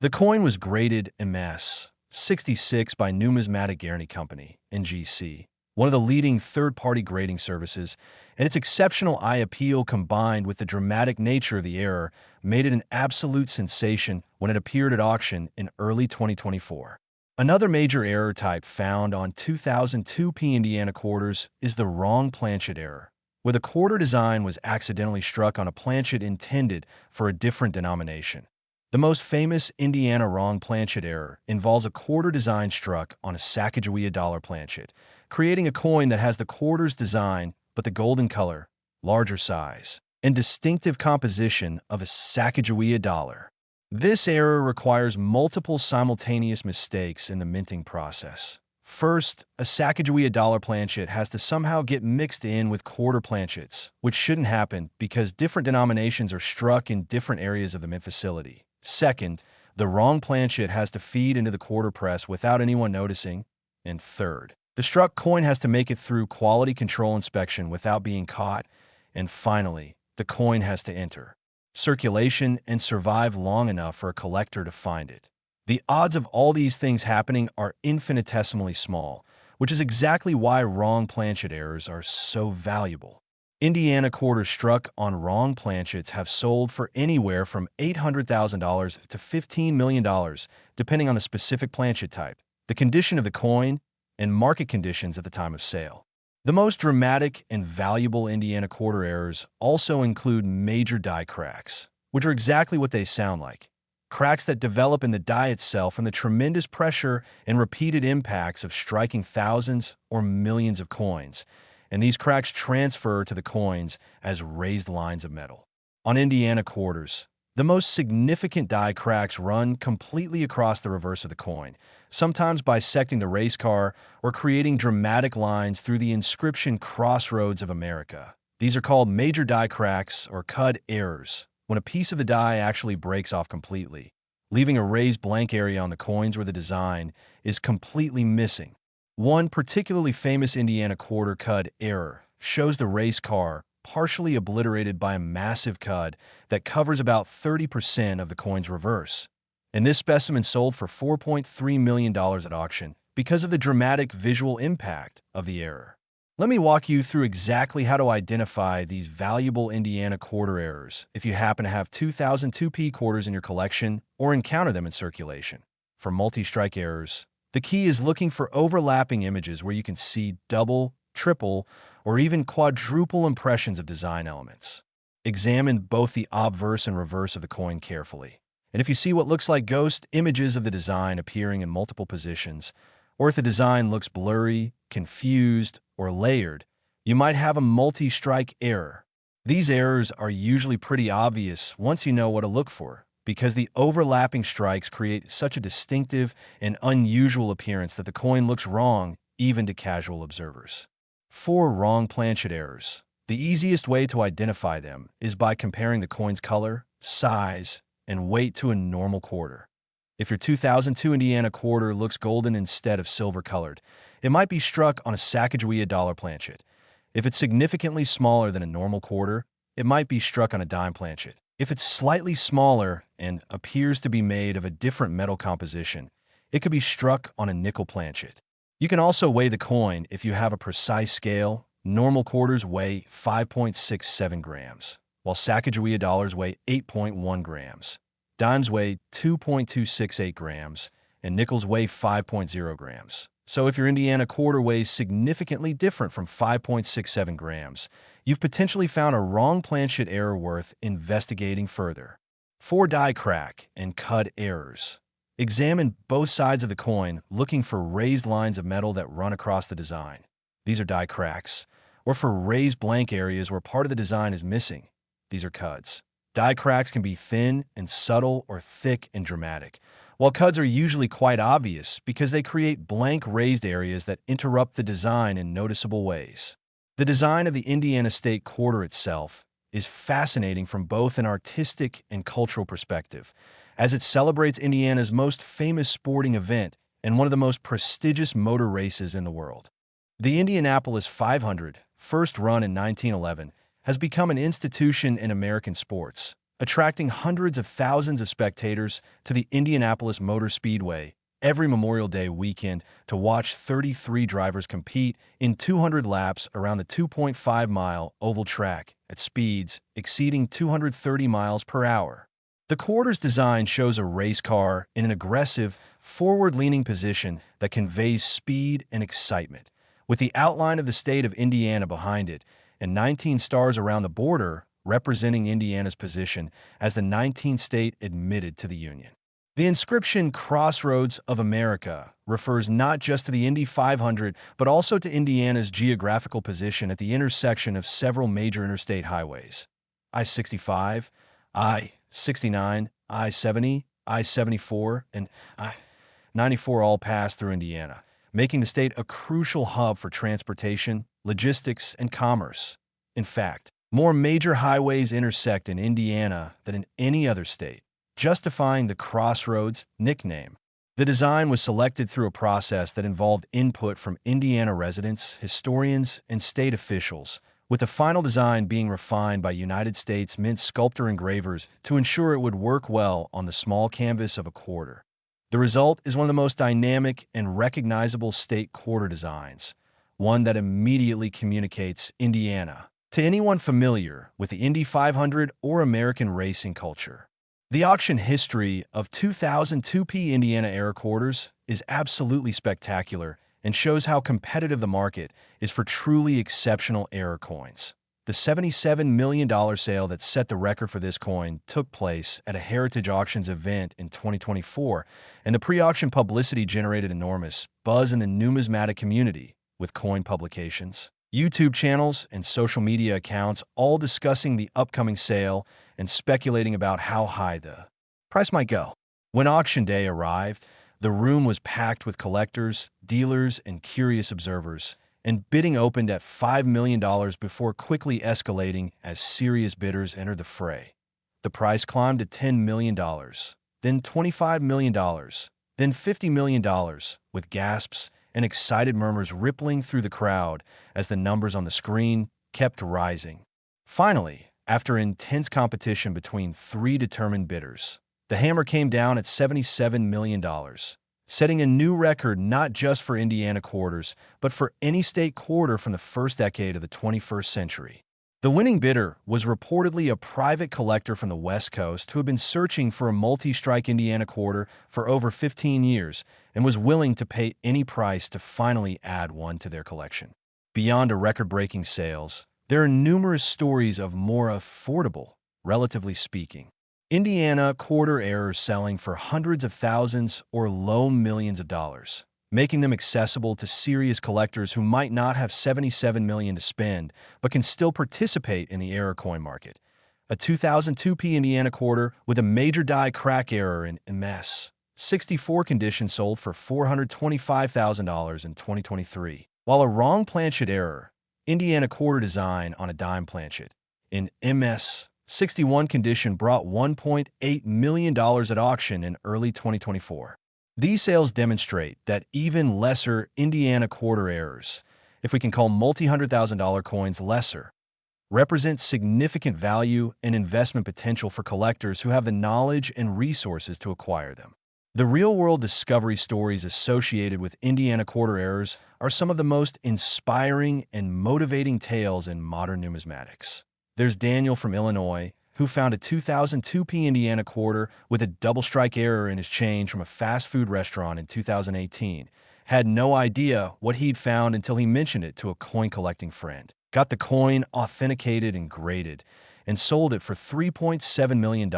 The coin was graded MS 66 by Numismatic Guarantee Company, NGC, one of the leading third-party grading services, and its exceptional eye appeal combined with the dramatic nature of the error made it an absolute sensation when it appeared at auction in early 2024. Another major error type found on 2002 P Indiana quarters is the wrong planchet error, where the quarter design was accidentally struck on a planchet intended for a different denomination. The most famous Indiana wrong planchet error involves a quarter design struck on a Sacagawea dollar planchet, creating a coin that has the quarter's design but the golden color, larger size, and distinctive composition of a Sacagawea dollar. This error requires multiple simultaneous mistakes in the minting process. First, a Sacagawea dollar planchet has to somehow get mixed in with quarter planchets, which shouldn't happen because different denominations are struck in different areas of the mint facility. Second, the wrong planchet has to feed into the quarter press without anyone noticing. And third, the struck coin has to make it through quality control inspection without being caught. And finally, the coin has to enter circulation and survive long enough for a collector to find it. The odds of all these things happening are infinitesimally small, which is exactly why wrong planchet errors are so valuable. Indiana quarters struck on wrong planchets have sold for anywhere from $800,000 to $15 million, depending on the specific planchet type, the condition of the coin, and market conditions at the time of sale. The most dramatic and valuable Indiana quarter errors also include major die cracks, which are exactly what they sound like. Cracks that develop in the die itself from the tremendous pressure and repeated impacts of striking thousands or millions of coins, and these cracks transfer to the coins as raised lines of metal. On Indiana quarters, the most significant die cracks run completely across the reverse of the coin, sometimes bisecting the race car or creating dramatic lines through the inscription Crossroads of America. These are called major die cracks or cud errors, when a piece of the die actually breaks off completely, leaving a raised blank area on the coins where the design is completely missing. One particularly famous Indiana quarter cud error shows the race car partially obliterated by a massive cud that covers about 30% of the coin's reverse. And this specimen sold for $4.3 million at auction because of the dramatic visual impact of the error. Let me walk you through exactly how to identify these valuable Indiana quarter errors if you happen to have 2002P quarters in your collection or encounter them in circulation. For multi-strike errors, the key is looking for overlapping images where you can see double, triple, or even quadruple impressions of design elements. Examine both the obverse and reverse of the coin carefully. And if you see what looks like ghost images of the design appearing in multiple positions, or if the design looks blurry, confused, or layered, you might have a multi-strike error. These errors are usually pretty obvious once you know what to look for, because the overlapping strikes create such a distinctive and unusual appearance that the coin looks wrong even to casual observers. For wrong planchet errors, the easiest way to identify them is by comparing the coin's color, size, and weight to a normal quarter. If your 2002 Indiana quarter looks golden instead of silver-colored, it might be struck on a Sacagawea dollar planchet. If it's significantly smaller than a normal quarter, it might be struck on a dime planchet. If it's slightly smaller and appears to be made of a different metal composition, it could be struck on a nickel planchet. You can also weigh the coin if you have a precise scale. Normal quarters weigh 5.67 grams, while Sacagawea dollars weigh 8.1 grams. Dimes weigh 2.268 grams, and nickels weigh 5.0 grams. So if your Indiana quarter weighs significantly different from 5.67 grams, you've potentially found a wrong planchet error worth investigating further. For die crack and cud errors, examine both sides of the coin looking for raised lines of metal that run across the design. These are die cracks, or for raised blank areas where part of the design is missing. These are cuds. Die cracks can be thin and subtle or thick and dramatic, while cuds are usually quite obvious because they create blank raised areas that interrupt the design in noticeable ways. The design of the Indiana State Quarter itself is fascinating from both an artistic and cultural perspective, as it celebrates Indiana's most famous sporting event and one of the most prestigious motor races in the world. The Indianapolis 500, first run in 1911, has become an institution in American sports, attracting hundreds of thousands of spectators to the Indianapolis Motor Speedway every Memorial Day weekend to watch 33 drivers compete in 200 laps around the 2.5-mile oval track at speeds exceeding 230 miles per hour. The quarter's design shows a race car in an aggressive, forward-leaning position that conveys speed and excitement, with the outline of the state of Indiana behind it and 19 stars around the border representing Indiana's position as the 19th state admitted to the Union. The inscription Crossroads of America refers not just to the Indy 500, but also to Indiana's geographical position at the intersection of several major interstate highways. I-65, I-69, I-70, I-74, and I-94 all pass through Indiana, making the state a crucial hub for transportation, logistics, and commerce. In fact, more major highways intersect in Indiana than in any other state, justifying the Crossroads nickname. The design was selected through a process that involved input from Indiana residents, historians, and state officials, with the final design being refined by United States Mint sculptor engravers to ensure it would work well on the small canvas of a quarter. The result is one of the most dynamic and recognizable state quarter designs, one that immediately communicates Indiana to anyone familiar with the Indy 500 or American racing culture. The auction history of 2002 P Indiana-era quarters is absolutely spectacular and shows how competitive the market is for truly exceptional era coins. The $77 million sale that set the record for this coin took place at a Heritage Auctions event in 2024, and the pre-auction publicity generated enormous buzz in the numismatic community, with coin publications, YouTube channels, and social media accounts all discussing the upcoming sale and speculating about how high the price might go. When auction day arrived, the room was packed with collectors, dealers, and curious observers, and bidding opened at $5 million before quickly escalating as serious bidders entered the fray. The price climbed to $10 million, then $25 million, then $50 million, with gasps and excited murmurs rippling through the crowd as the numbers on the screen kept rising. Finally, after intense competition between three determined bidders, the hammer came down at $77 million, setting a new record not just for Indiana quarters, but for any state quarter from the first decade of the 21st century. The winning bidder was reportedly a private collector from the West Coast who had been searching for a multi-strike Indiana quarter for over 15 years and was willing to pay any price to finally add one to their collection. Beyond a record-breaking sales, there are numerous stories of more affordable, relatively speaking, Indiana quarter errors selling for hundreds of thousands or low millions of dollars, making them accessible to serious collectors who might not have $77 million to spend but can still participate in the error coin market. A 2002 P Indiana quarter with a major die crack error in MS 64 condition sold for $425,000 in 2023, while a wrong planchet error, Indiana quarter design on a dime planchet, in MS 61 condition brought $1.8 million at auction in early 2024. These sales demonstrate that even lesser Indiana quarter errors, if we can call multi-$100,000 coins lesser, represent significant value and investment potential for collectors who have the knowledge and resources to acquire them. The real-world discovery stories associated with Indiana quarter errors are some of the most inspiring and motivating tales in modern numismatics. There's Daniel from Illinois, who found a 2002 P Indiana quarter with a double strike error in his change from a fast food restaurant in 2018. Had no idea what he'd found until he mentioned it to a coin-collecting friend. Got the coin authenticated and graded, and sold it for $3.7 million,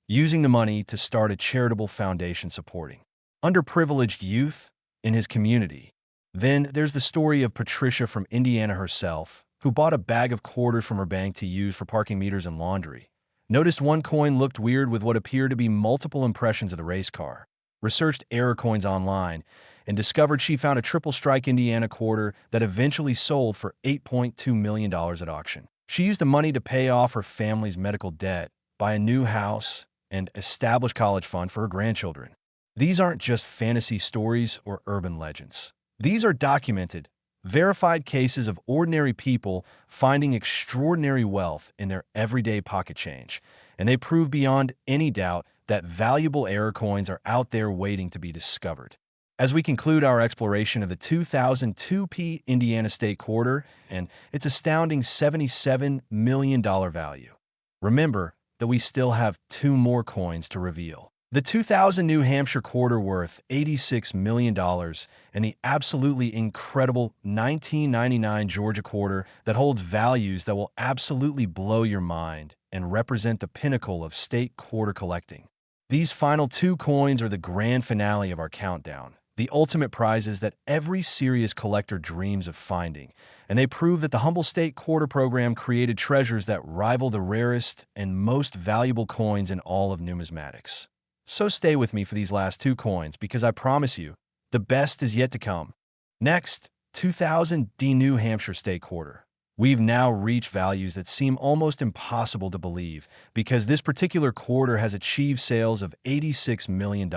using the money to start a charitable foundation supporting underprivileged youth in his community. Then there's the story of Patricia from Indiana herself, who bought a bag of quarters from her bank to use for parking meters and laundry. Noticed one coin looked weird with what appeared to be multiple impressions of the race car. Researched error coins online and discovered she found a triple strike Indiana quarter that eventually sold for $8.2 million at auction. She used the money to pay off her family's medical debt, buy a new house, and establish college fund for her grandchildren. These aren't just fantasy stories or urban legends. These are documented, verified cases of ordinary people finding extraordinary wealth in their everyday pocket change, and they prove beyond any doubt that valuable error coins are out there waiting to be discovered. As we conclude our exploration of the 2002 P Indiana State Quarter and its astounding $77 million value, remember that we still have two more coins to reveal. The 2000 New Hampshire Quarter worth $86 million and the absolutely incredible 1999 Georgia Quarter that holds values that will absolutely blow your mind and represent the pinnacle of state quarter collecting. These final two coins are the grand finale of our countdown, the ultimate prizes that every serious collector dreams of finding, and they prove that the Humble State Quarter program created treasures that rival the rarest and most valuable coins in all of numismatics. So stay with me for these last two coins because I promise you, the best is yet to come. Next, 2000 D New Hampshire State Quarter. We've now reached values that seem almost impossible to believe because this particular quarter has achieved sales of $86 million,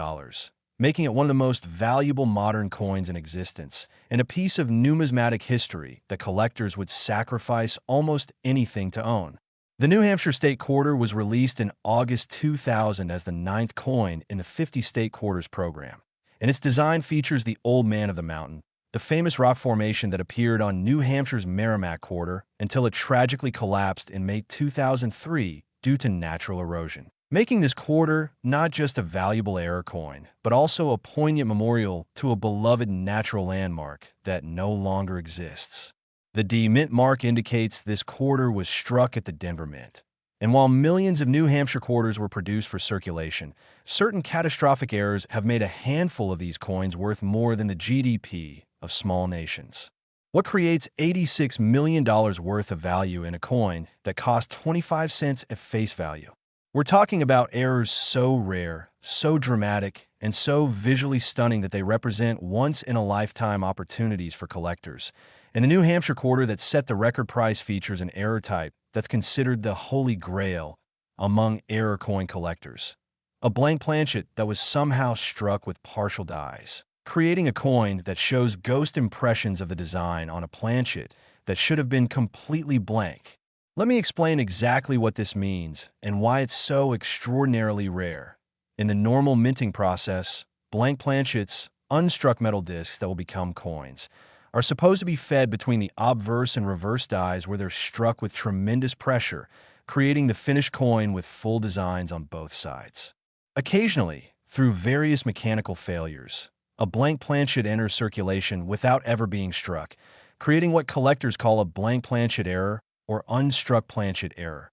making it one of the most valuable modern coins in existence and a piece of numismatic history that collectors would sacrifice almost anything to own. The New Hampshire State Quarter was released in August 2000 as the ninth coin in the 50 State Quarters program, and its design features the Old Man of the Mountain, the famous rock formation that appeared on New Hampshire's Merrimack Quarter until it tragically collapsed in May 2003 due to natural erosion, making this quarter not just a valuable error coin, but also a poignant memorial to a beloved natural landmark that no longer exists. The D Mint mark indicates this quarter was struck at the Denver Mint. And while millions of New Hampshire quarters were produced for circulation, certain catastrophic errors have made a handful of these coins worth more than the GDP of small nations. What creates $86 million worth of value in a coin that cost 25 cents at face value? We're talking about errors so rare, so dramatic, and so visually stunning that they represent once-in-a-lifetime opportunities for collectors. And the New Hampshire Quarter that set the record price features an error type that's considered the holy grail among error coin collectors. A blank planchet that was somehow struck with partial dies, creating a coin that shows ghost impressions of the design on a planchet that should have been completely blank. Let me explain exactly what this means and why it's so extraordinarily rare. In the normal minting process, blank planchets, unstruck metal discs that will become coins, are supposed to be fed between the obverse and reverse dies where they're struck with tremendous pressure, creating the finished coin with full designs on both sides. Occasionally, through various mechanical failures, a blank planchet enters circulation without ever being struck, creating what collectors call a blank planchet error or unstruck planchet error.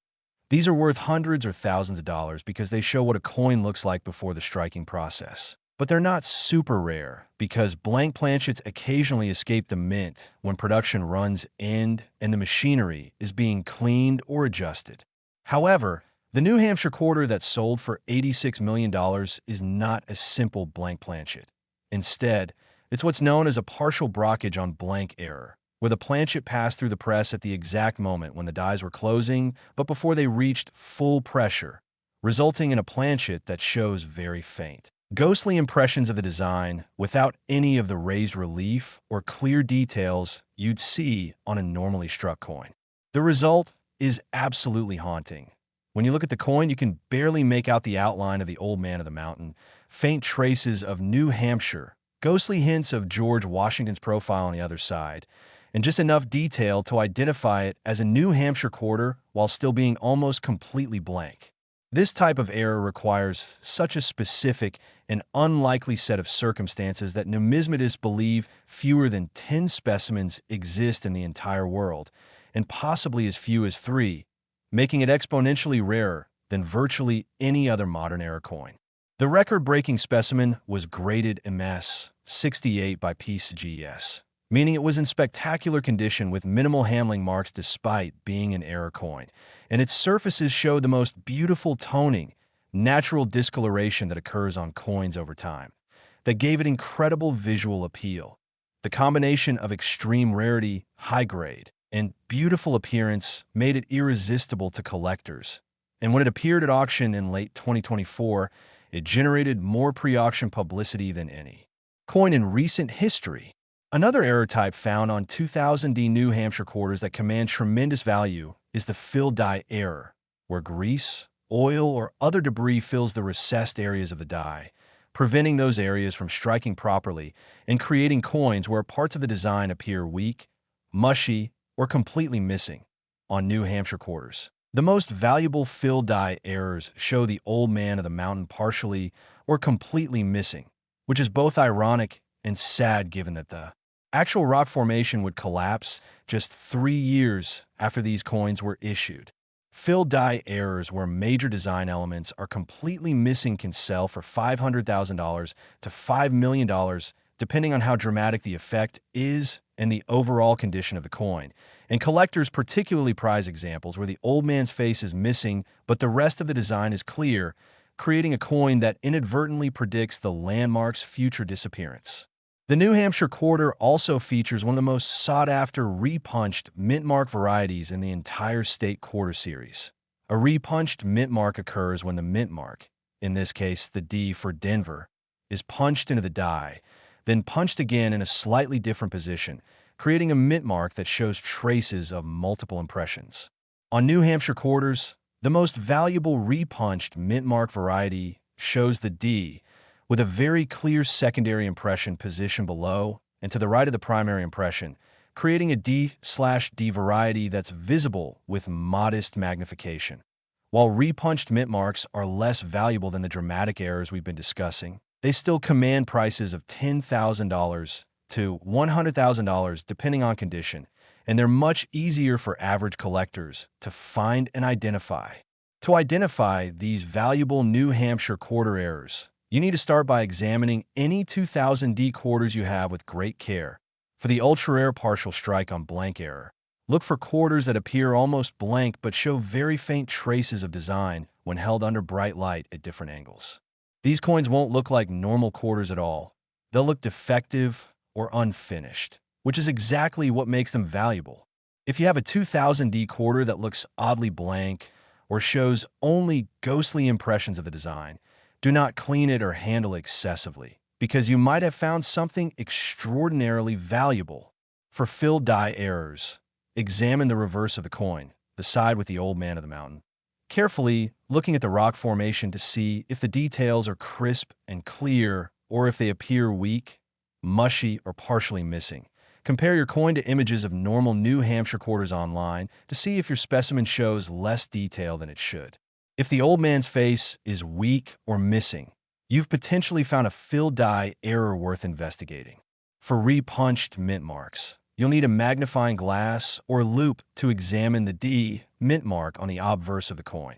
These are worth hundreds or thousands of dollars because they show what a coin looks like before the striking process. But they're not super rare because blank planchets occasionally escape the mint when production runs end and the machinery is being cleaned or adjusted. However, the New Hampshire Quarter that sold for $86 million is not a simple blank planchet. Instead, it's what's known as a partial brockage on blank error, where the planchet passed through the press at the exact moment when the dies were closing but before they reached full pressure, resulting in a planchet that shows very faint, ghostly impressions of the design without any of the raised relief or clear details you'd see on a normally struck coin. The result is absolutely haunting. When you look at the coin, you can barely make out the outline of the Old Man of the Mountain, faint traces of New Hampshire, ghostly hints of George Washington's profile on the other side, and just enough detail to identify it as a New Hampshire Quarter while still being almost completely blank. This type of error requires such a specific and unlikely set of circumstances that numismatists believe fewer than 10 specimens exist in the entire world, and possibly as few as 3, making it exponentially rarer than virtually any other modern era coin. The record-breaking specimen was graded MS 68 by PCGS, meaning it was in spectacular condition with minimal handling marks despite being an error coin, and its surfaces showed the most beautiful toning, natural discoloration that occurs on coins over time, that gave it incredible visual appeal. The combination of extreme rarity, high grade, and beautiful appearance made it irresistible to collectors, and when it appeared at auction in late 2024, it generated more pre-auction publicity than any coin in recent history. Another error type found on 2000 D New Hampshire Quarters that commands tremendous value is the fill die error, where grease, oil, or other debris fills the recessed areas of the die, preventing those areas from striking properly and creating coins where parts of the design appear weak, mushy, or completely missing on New Hampshire Quarters. The most valuable fill dye errors show the old man of the mountain partially or completely missing, which is both ironic and sad given that the actual rock formation would collapse just 3 years after these coins were issued. Fill dye errors where major design elements are completely missing can sell for $500,000 to $5 million, depending on how dramatic the effect is and the overall condition of the coin. And collectors particularly prize examples where the old man's face is missing, but the rest of the design is clear, creating a coin that inadvertently predicts the landmark's future disappearance. The New Hampshire Quarter also features one of the most sought-after repunched mint mark varieties in the entire state quarter series. A repunched mint mark occurs when the mint mark, in this case the D for Denver, is punched into the die, then punched again in a slightly different position, creating a mint mark that shows traces of multiple impressions. On New Hampshire quarters, the most valuable repunched mint mark variety shows the D, with a very clear secondary impression positioned below and to the right of the primary impression, creating a D/D variety that's visible with modest magnification. While repunched mint marks are less valuable than the dramatic errors we've been discussing, they still command prices of $10,000 to $100,000 depending on condition, and they're much easier for average collectors to find and identify. To identify these valuable New Hampshire quarter errors, you need to start by examining any 2000 D quarters you have with great care. For the ultra-rare partial strike on blank error, look for quarters that appear almost blank but show very faint traces of design when held under bright light at different angles. These coins won't look like normal quarters at all. They'll look defective or unfinished, which is exactly what makes them valuable. If you have a 2000 D quarter that looks oddly blank or shows only ghostly impressions of the design, do not clean it or handle it excessively, because you might have found something extraordinarily valuable. For fill dye errors, examine the reverse of the coin, the side with the old man of the mountain, carefully looking at the rock formation to see if the details are crisp and clear or if they appear weak, mushy, or partially missing. Compare your coin to images of normal New Hampshire quarters online to see if your specimen shows less detail than it should. If the old man's face is weak or missing, you've potentially found a fill dye error worth investigating. For repunched mint marks, you'll need a magnifying glass or loupe to examine the D mint mark on the obverse of the coin.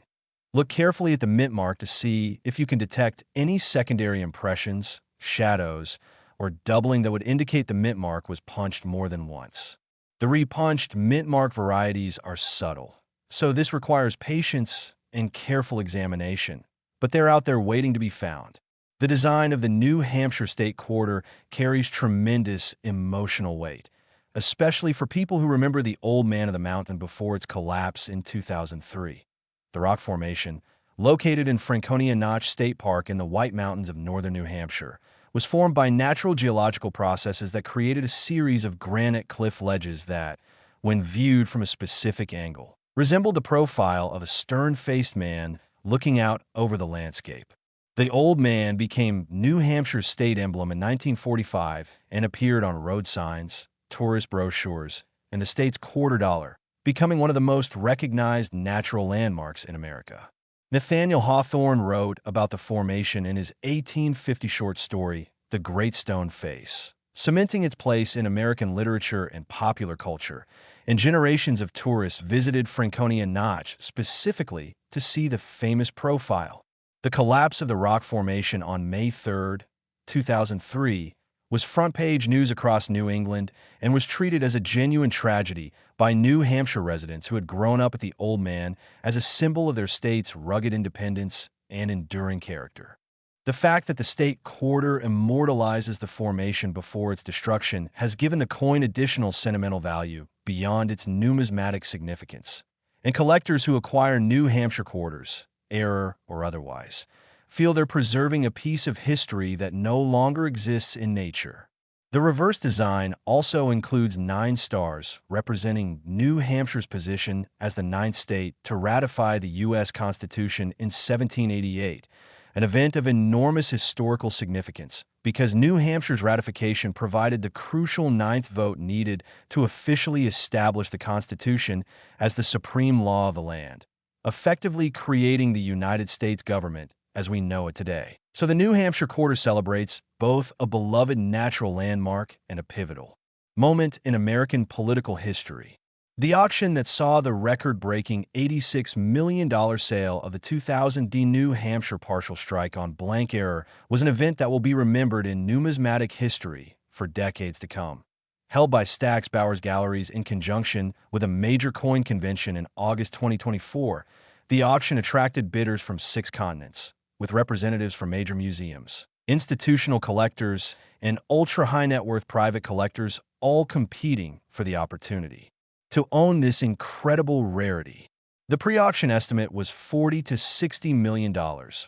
Look carefully at the mint mark to see if you can detect any secondary impressions, shadows, or doubling that would indicate the mint mark was punched more than once. The repunched mint mark varieties are subtle, so this requires patience and careful examination, but they're out there waiting to be found. The design of the New Hampshire State Quarter carries tremendous emotional weight, especially for people who remember the old man of the mountain before its collapse in 2003. The rock formation, located in Franconia Notch State Park in the White Mountains of northern New Hampshire, was formed by natural geological processes that created a series of granite cliff ledges that, when viewed from a specific angle, resembled the profile of a stern-faced man looking out over the landscape. The old man became New Hampshire's state emblem in 1945 and appeared on road signs, tourist brochures, and the state's quarter dollar, becoming one of the most recognized natural landmarks in America. Nathaniel Hawthorne wrote about the formation in his 1850 short story, The Great Stone Face, cementing its place in American literature and popular culture, and generations of tourists visited Franconia Notch specifically to see the famous profile. The collapse of the rock formation on May 3, 2003, was front-page news across New England and was treated as a genuine tragedy by New Hampshire residents who had grown up with the old man as a symbol of their state's rugged independence and enduring character. The fact that the state quarter immortalizes the formation before its destruction has given the coin additional sentimental value beyond its numismatic significance, and collectors who acquire New Hampshire quarters, error or otherwise, feel they're preserving a piece of history that no longer exists in nature. The reverse design also includes 9 stars, representing New Hampshire's position as the 9th state to ratify the U.S. Constitution in 1788, an event of enormous historical significance because New Hampshire's ratification provided the crucial 9th vote needed to officially establish the Constitution as the supreme law of the land. effectively creating the United States government as we know it today. So the New Hampshire Quarter celebrates both a beloved natural landmark and a pivotal moment in American political history. The auction that saw the record-breaking $86 million sale of the 2000 D New Hampshire partial strike on blank error was an event that will be remembered in numismatic history for decades to come. Held by Stack's Bowers Galleries in conjunction with a major coin convention in August 2024, the auction attracted bidders from 6 continents, with representatives from major museums, institutional collectors, and ultra-high net worth private collectors all competing for the opportunity to own this incredible rarity. The pre-auction estimate was $40 to $60 million,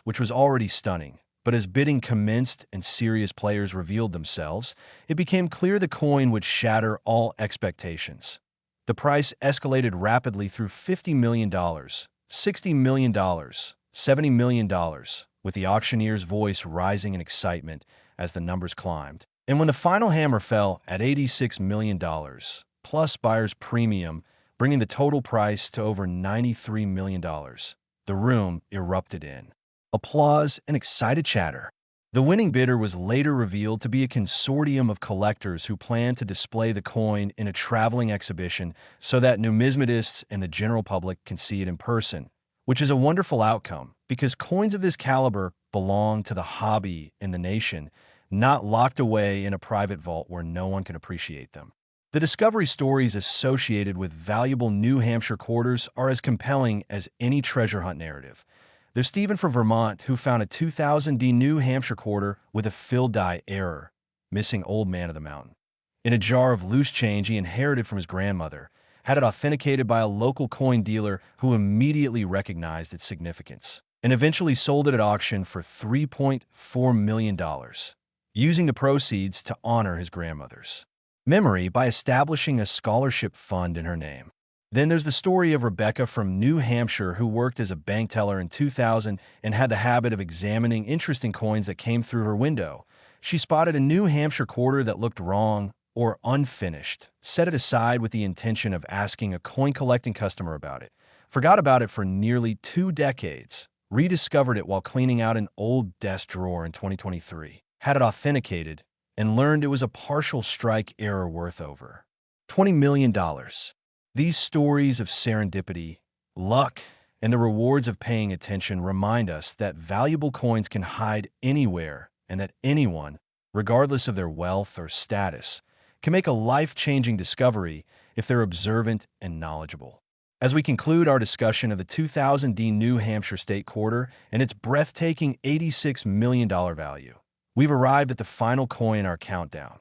which was already stunning. But as bidding commenced and serious players revealed themselves, it became clear the coin would shatter all expectations. The price escalated rapidly through $50 million, $60 million, $70 million, with the auctioneer's voice rising in excitement as the numbers climbed. And when the final hammer fell at $86 million, plus buyer's premium, bringing the total price to over $93 million, the room erupted in applause and excited chatter. The winning bidder was later revealed to be a consortium of collectors who planned to display the coin in a traveling exhibition so that numismatists and the general public can see it in person, which is a wonderful outcome because coins of this caliber belong to the hobby and the nation, not locked away in a private vault where no one can appreciate them. The discovery stories associated with valuable New Hampshire quarters are as compelling as any treasure hunt narrative. There's Stephen from Vermont who found a 2000 D New Hampshire quarter with a fill die error, missing Old Man of the Mountain, in a jar of loose change he inherited from his grandmother, had it authenticated by a local coin dealer who immediately recognized its significance, and eventually sold it at auction for $3.4 million, using the proceeds to honor his grandmother's memory by establishing a scholarship fund in her name. Then there's the story of Rebecca from New Hampshire who worked as a bank teller in 2000 and had the habit of examining interesting coins that came through her window. She spotted a New Hampshire quarter that looked wrong or unfinished, set it aside with the intention of asking a coin-collecting customer about it, forgot about it for nearly 2 decades, rediscovered it while cleaning out an old desk drawer in 2023, had it authenticated, and learned it was a partial strike error worth over $20 million. These stories of serendipity, luck, and the rewards of paying attention remind us that valuable coins can hide anywhere and that anyone, regardless of their wealth or status, can make a life-changing discovery if they're observant and knowledgeable. As we conclude our discussion of the 2000 D New Hampshire State Quarter and its breathtaking $86 million value, we've arrived at the final coin in our countdown,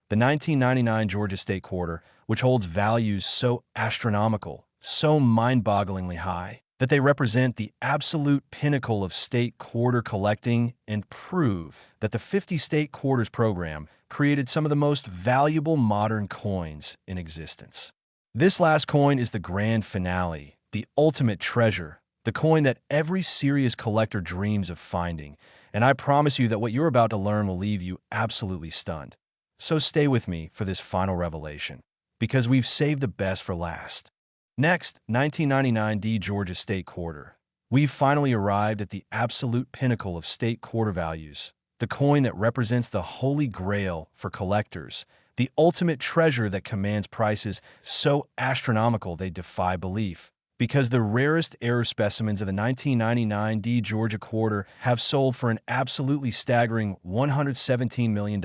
the 1999 Georgia State Quarter, which holds values so astronomical, so mind-bogglingly high, that they represent the absolute pinnacle of state quarter collecting and prove that the 50 State Quarters program created some of the most valuable modern coins in existence. This last coin is the grand finale, the ultimate treasure, the coin that every serious collector dreams of finding, and I promise you that what you're about to learn will leave you absolutely stunned. So stay with me for this final revelation, because we've saved the best for last. Next, 1999 D Georgia State Quarter. We've finally arrived at the absolute pinnacle of state quarter values, the coin that represents the holy grail for collectors, the ultimate treasure that commands prices so astronomical they defy belief. Because the rarest error specimens of the 1999 D Georgia Quarter have sold for an absolutely staggering $117 million.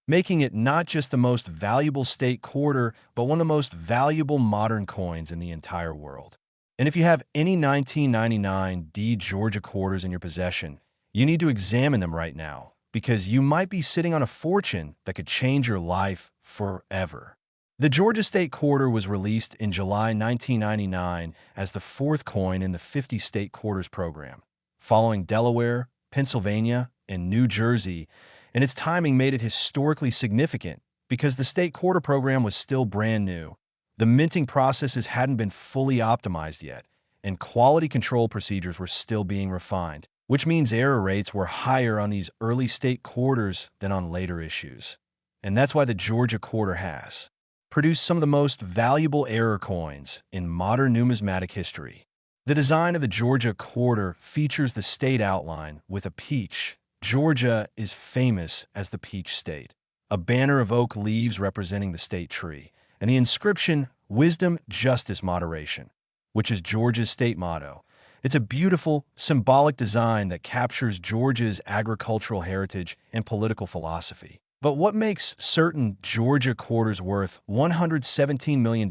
Making it not just the most valuable state quarter, but one of the most valuable modern coins in the entire world. And if you have any 1999 D Georgia quarters in your possession, you need to examine them right now, because you might be sitting on a fortune that could change your life forever. The Georgia State Quarter was released in July 1999 as the 4th coin in the 50 State Quarters program, following Delaware, Pennsylvania, and New Jersey, and its timing made it historically significant because the state quarter program was still brand new. The minting processes hadn't been fully optimized yet, and quality control procedures were still being refined, which means error rates were higher on these early state quarters than on later issues. And that's why the Georgia Quarter has produced some of the most valuable error coins in modern numismatic history. The design of the Georgia Quarter features the state outline with a peach. Georgia is famous as the peach state. A banner of oak leaves representing the state tree, and the inscription, Wisdom, Justice, Moderation, which is Georgia's state motto. It's a beautiful, symbolic design that captures Georgia's agricultural heritage and political philosophy. But what makes certain Georgia quarters worth $117 million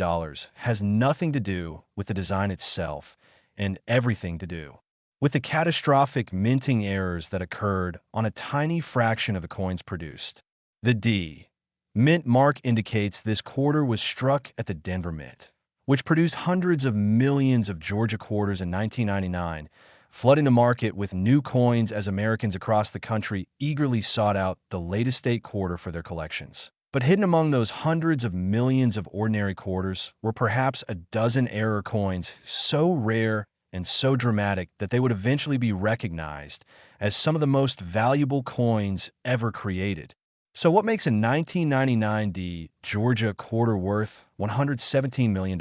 has nothing to do with the design itself and everything to do with the catastrophic minting errors that occurred on a tiny fraction of the coins produced. The D Mint mark indicates this quarter was struck at the Denver Mint, which produced hundreds of millions of Georgia quarters in 1999, flooding the market with new coins as Americans across the country eagerly sought out the latest state quarter for their collections. But hidden among those hundreds of millions of ordinary quarters were perhaps a dozen error coins so rare and so dramatic that they would eventually be recognized as some of the most valuable coins ever created. So what makes a 1999 D Georgia quarter worth $117 million?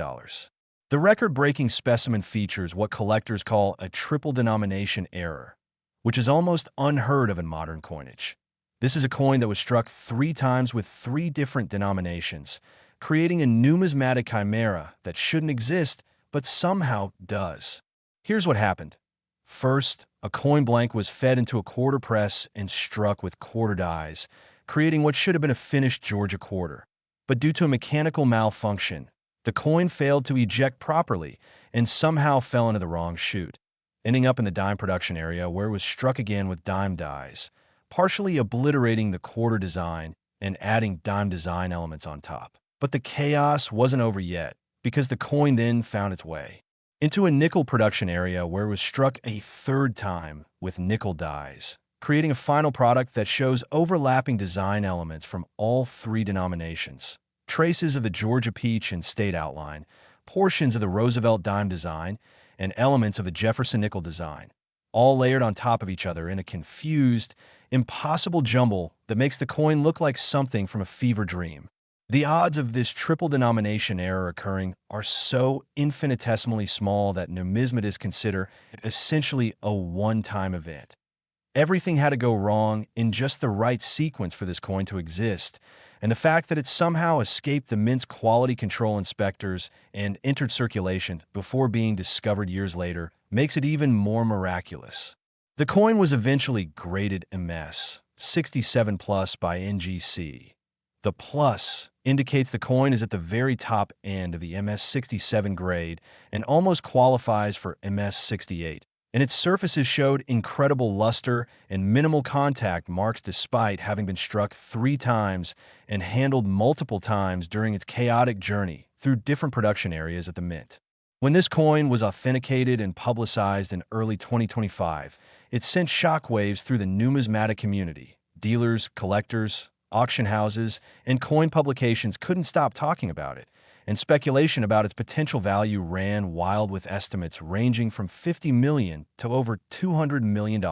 The record-breaking specimen features what collectors call a triple denomination error, which is almost unheard of in modern coinage. This is a coin that was struck 3 times with 3 different denominations, creating a numismatic chimera that shouldn't exist but somehow does. Here's what happened. First, a coin blank was fed into a quarter press and struck with quarter dies, creating what should have been a finished Georgia quarter. But due to a mechanical malfunction, the coin failed to eject properly and somehow fell into the wrong chute, ending up in the dime production area where it was struck again with dime dies, partially obliterating the quarter design and adding dime design elements on top. But the chaos wasn't over yet, because the coin then found its way into a nickel production area where it was struck a 3rd time with nickel dies, creating a final product that shows overlapping design elements from all 3 denominations. Traces of the Georgia peach and state outline, portions of the Roosevelt dime design, and elements of the Jefferson nickel design, all layered on top of each other in a confused, impossible jumble that makes the coin look like something from a fever dream. The odds of this triple denomination error occurring are so infinitesimally small that numismatists consider it essentially a one-time event. Everything had to go wrong in just the right sequence for this coin to exist, and the fact that it somehow escaped the Mint's quality control inspectors and entered circulation before being discovered years later makes it even more miraculous. The coin was eventually graded MS 67 plus by NGC. The plus indicates the coin is at the very top end of the MS 67 grade and almost qualifies for MS 68. And its surfaces showed incredible luster and minimal contact marks despite having been struck 3 times and handled multiple times during its chaotic journey through different production areas at the Mint. When this coin was authenticated and publicized in early 2025, it sent shockwaves through the numismatic community. Dealers, collectors, auction houses, and coin publications couldn't stop talking about it, and speculation about its potential value ran wild with estimates ranging from $50 million to over $200 million.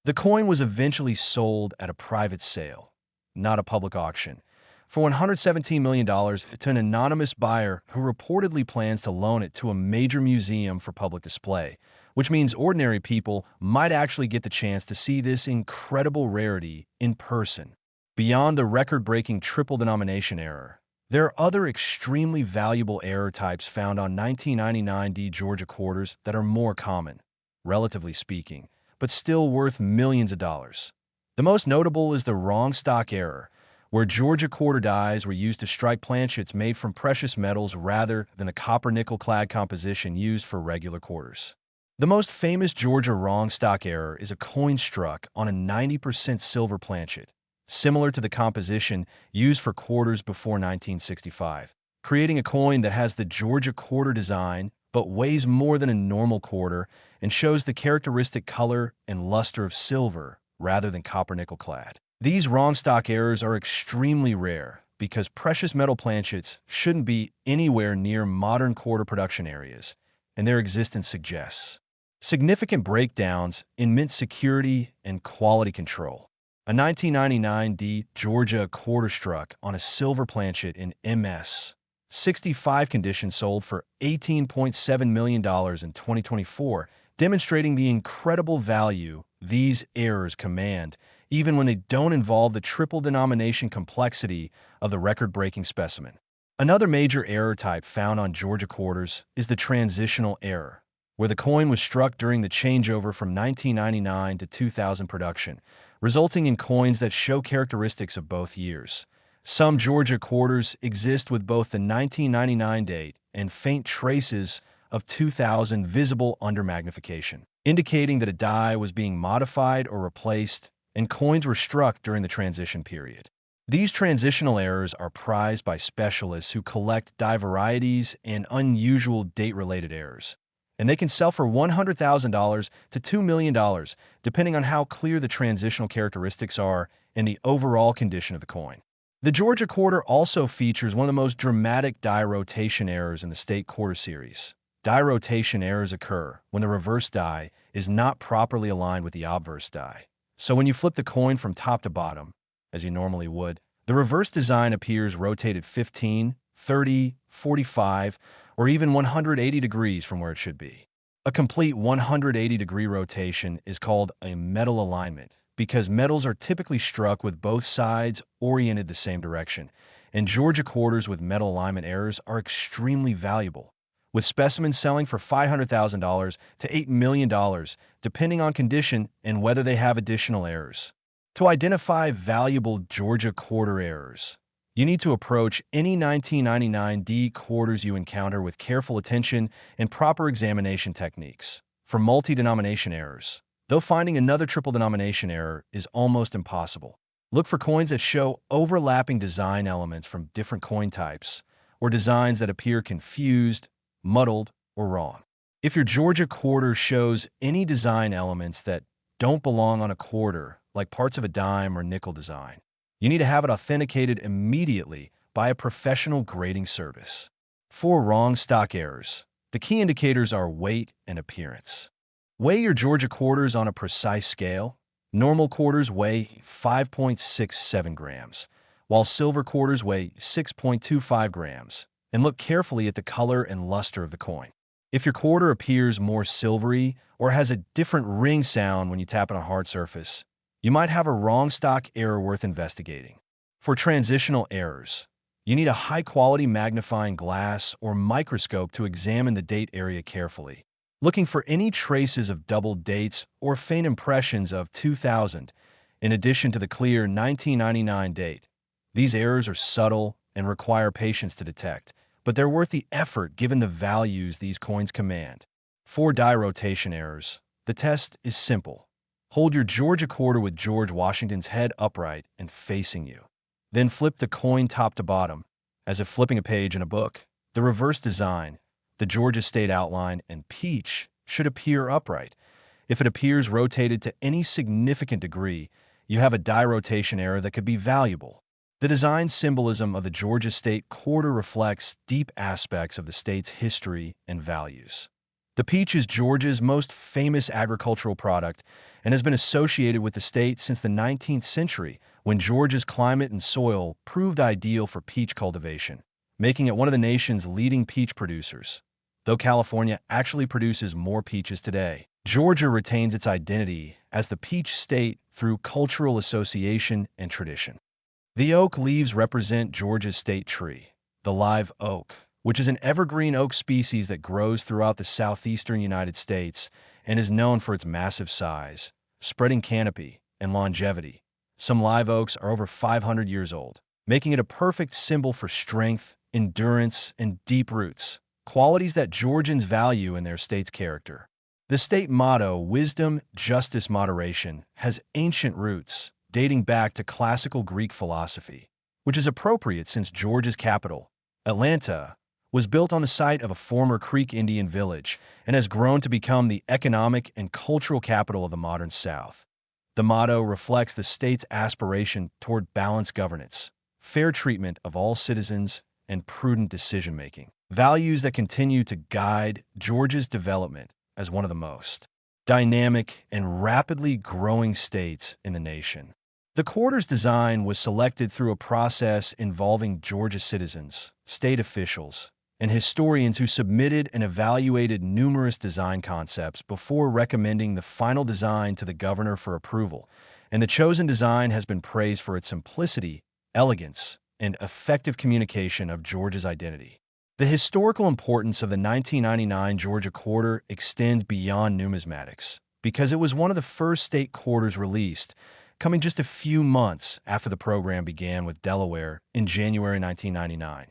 The coin was eventually sold at a private sale, not a public auction, for $117 million to an anonymous buyer who reportedly plans to loan it to a major museum for public display, which means ordinary people might actually get the chance to see this incredible rarity in person. Beyond the record-breaking triple denomination error, there are other extremely valuable error types found on 1999 D Georgia quarters that are more common, relatively speaking, but still worth millions of dollars. The most notable is the wrong stock error, where Georgia quarter dies were used to strike planchets made from precious metals rather than the copper-nickel clad composition used for regular quarters. The most famous Georgia wrong stock error is a coin struck on a 90% silver planchet, similar to the composition used for quarters before 1965, creating a coin that has the Georgia quarter design but weighs more than a normal quarter and shows the characteristic color and luster of silver rather than copper-nickel clad. These wrong stock errors are extremely rare because precious metal planchets shouldn't be anywhere near modern quarter production areas, and their existence suggests significant breakdowns in mint security and quality control. A 1999 D Georgia quarter struck on a silver planchet in MS 65 condition sold for $18.7 million in 2024, demonstrating the incredible value these errors command, even when they don't involve the triple denomination complexity of the record-breaking specimen. Another major error type found on Georgia quarters is the transitional error, where the coin was struck during the changeover from 1999 to 2000 production, resulting in coins that show characteristics of both years. Some Georgia quarters exist with both the 1999 date and faint traces of 2000 visible under magnification, indicating that a die was being modified or replaced and coins were struck during the transition period. These transitional errors are prized by specialists who collect die varieties and unusual date-related errors, and they can sell for $100,000 to $2 million, depending on how clear the transitional characteristics are and the overall condition of the coin. The Georgia quarter also features one of the most dramatic die rotation errors in the state quarter series. Die rotation errors occur when the reverse die is not properly aligned with the obverse die. So when you flip the coin from top to bottom, as you normally would, the reverse design appears rotated 15, 30, 45, or even 180 degrees from where it should be. A complete 180-degree rotation is called a metal alignment because metals are typically struck with both sides oriented the same direction, and Georgia quarters with metal alignment errors are extremely valuable, with specimens selling for $500,000 to $8 million, depending on condition and whether they have additional errors. To identify valuable Georgia quarter errors, you need to approach any 1999 D quarters you encounter with careful attention and proper examination techniques. For multi-denomination errors, though finding another triple denomination error is almost impossible, look for coins that show overlapping design elements from different coin types, or designs that appear confused, muddled, or wrong. If your Georgia quarter shows any design elements that don't belong on a quarter, like parts of a dime or nickel design, you need to have it authenticated immediately by a professional grading service. For wrong stock errors, the key indicators are weight and appearance. Weigh your Georgia quarters on a precise scale. Normal quarters weigh 5.67 grams, while silver quarters weigh 6.25 grams, and look carefully at the color and luster of the coin. If your quarter appears more silvery or has a different ring sound when you tap on a hard surface, you might have a wrong stock error worth investigating. For transitional errors, you need a high-quality magnifying glass or microscope to examine the date area carefully, looking for any traces of doubled dates or faint impressions of 2000, in addition to the clear 1999 date. These errors are subtle and require patience to detect, but they're worth the effort given the values these coins command. For die rotation errors, the test is simple. Hold your Georgia quarter with George Washington's head upright and facing you. Then flip the coin top to bottom, as if flipping a page in a book. The reverse design, the Georgia state outline, and peach should appear upright. If it appears rotated to any significant degree, you have a die rotation error that could be valuable. The design symbolism of the Georgia state quarter reflects deep aspects of the state's history and values. The peach is Georgia's most famous agricultural product and has been associated with the state since the 19th century, when Georgia's climate and soil proved ideal for peach cultivation, making it one of the nation's leading peach producers. Though California actually produces more peaches today, Georgia retains its identity as the peach state through cultural association and tradition. The oak leaves represent Georgia's state tree, the live oak, which is an evergreen oak species that grows throughout the southeastern United States and is known for its massive size, spreading canopy, and longevity. Some live oaks are over 500 years old, making it a perfect symbol for strength, endurance, and deep roots, qualities that Georgians value in their state's character. The state motto, wisdom, justice, moderation, has ancient roots, dating back to classical Greek philosophy, which is appropriate since Georgia's capital, Atlanta, was built on the site of a former Creek Indian village and has grown to become the economic and cultural capital of the modern South. The motto reflects the state's aspiration toward balanced governance, fair treatment of all citizens, and prudent decision-making, values that continue to guide Georgia's development as one of the most dynamic and rapidly growing states in the nation. The quarter's design was selected through a process involving Georgia citizens, state officials, and historians who submitted and evaluated numerous design concepts before recommending the final design to the governor for approval, and the chosen design has been praised for its simplicity, elegance, and effective communication of Georgia's identity. The historical importance of the 1999 Georgia Quarter extends beyond numismatics, because it was one of the first state quarters released, coming just a few months after the program began with Delaware in January 1999.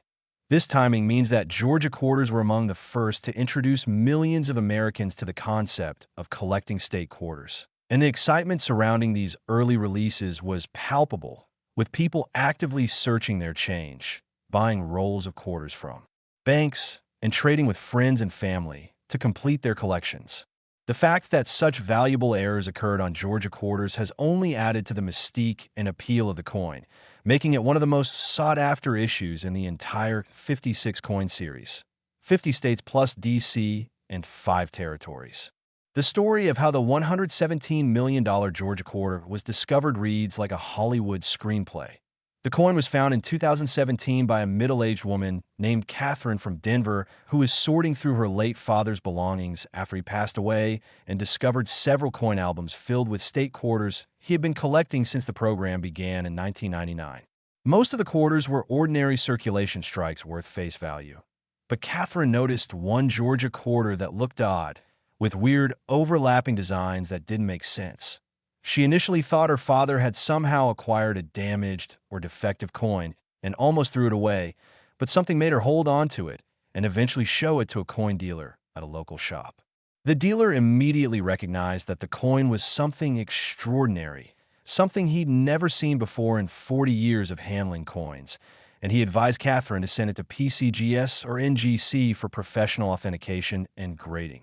This timing means that Georgia quarters were among the first to introduce millions of Americans to the concept of collecting state quarters. And the excitement surrounding these early releases was palpable, with people actively searching their change, buying rolls of quarters from banks, and trading with friends and family to complete their collections. The fact that such valuable errors occurred on Georgia quarters has only added to the mystique and appeal of the coin, making it one of the most sought-after issues in the entire 56 coin series. 50 states plus D.C. and 5 territories. The story of how the $117 million Georgia Quarter was discovered reads like a Hollywood screenplay. The coin was found in 2017 by a middle-aged woman named Catherine from Denver who was sorting through her late father's belongings after he passed away and discovered several coin albums filled with state quarters he had been collecting since the program began in 1999. Most of the quarters were ordinary circulation strikes worth face value. But Catherine noticed one Georgia quarter that looked odd, with weird, overlapping designs that didn't make sense. She initially thought her father had somehow acquired a damaged or defective coin and almost threw it away, but something made her hold on to it and eventually show it to a coin dealer at a local shop. The dealer immediately recognized that the coin was something extraordinary, something he'd never seen before in 40 years of handling coins, and he advised Catherine to send it to PCGS or NGC for professional authentication and grading.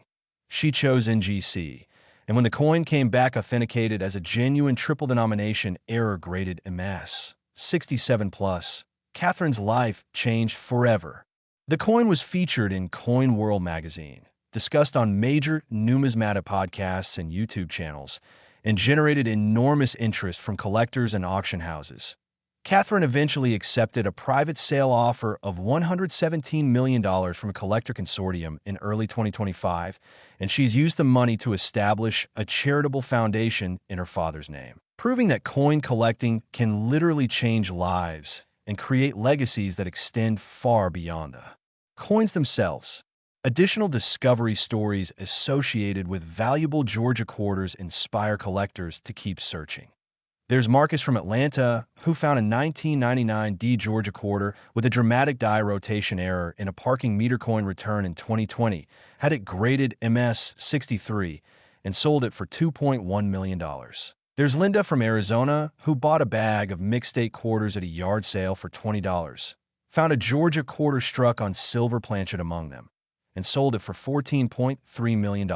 She chose NGC, and when the coin came back authenticated as a genuine triple denomination error graded MS 67+, Catherine's life changed forever. The coin was featured in Coin World magazine, discussed on major numismatic podcasts and YouTube channels, and generated enormous interest from collectors and auction houses. Catherine eventually accepted a private sale offer of $117 million from a collector consortium in early 2025, and she's used the money to establish a charitable foundation in her father's name, proving that coin collecting can literally change lives and create legacies that extend far beyond the coins themselves. Additional discovery stories associated with valuable Georgia quarters inspire collectors to keep searching. There's Marcus from Atlanta, who found a 1999 D Georgia Quarter with a dramatic die rotation error in a parking meter coin return in 2020, had it graded MS 63, and sold it for $2.1 million. There's Linda from Arizona, who bought a bag of mixed state quarters at a yard sale for $20, found a Georgia quarter struck on silver planchet among them, and sold it for $14.3 million.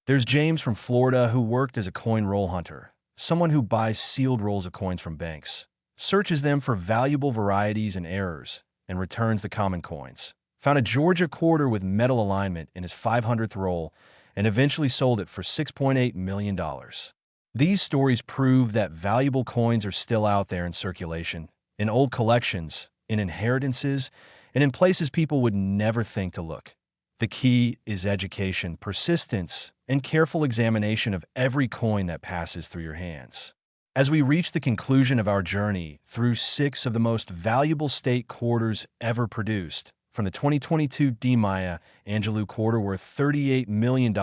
There's James from Florida, who worked as a coin roll hunter, someone who buys sealed rolls of coins from banks, searches them for valuable varieties and errors, and returns the common coins. Found a Georgia quarter with metal alignment in his 500th roll, and eventually sold it for $6.8 million. These stories prove that valuable coins are still out there in circulation, in old collections, in inheritances, and in places people would never think to look. The key is education, persistence, and careful examination of every coin that passes through your hands. As we reach the conclusion of our journey through 6 of the most valuable state quarters ever produced, from the 2022 D Maya Angelou Quarter worth $38 million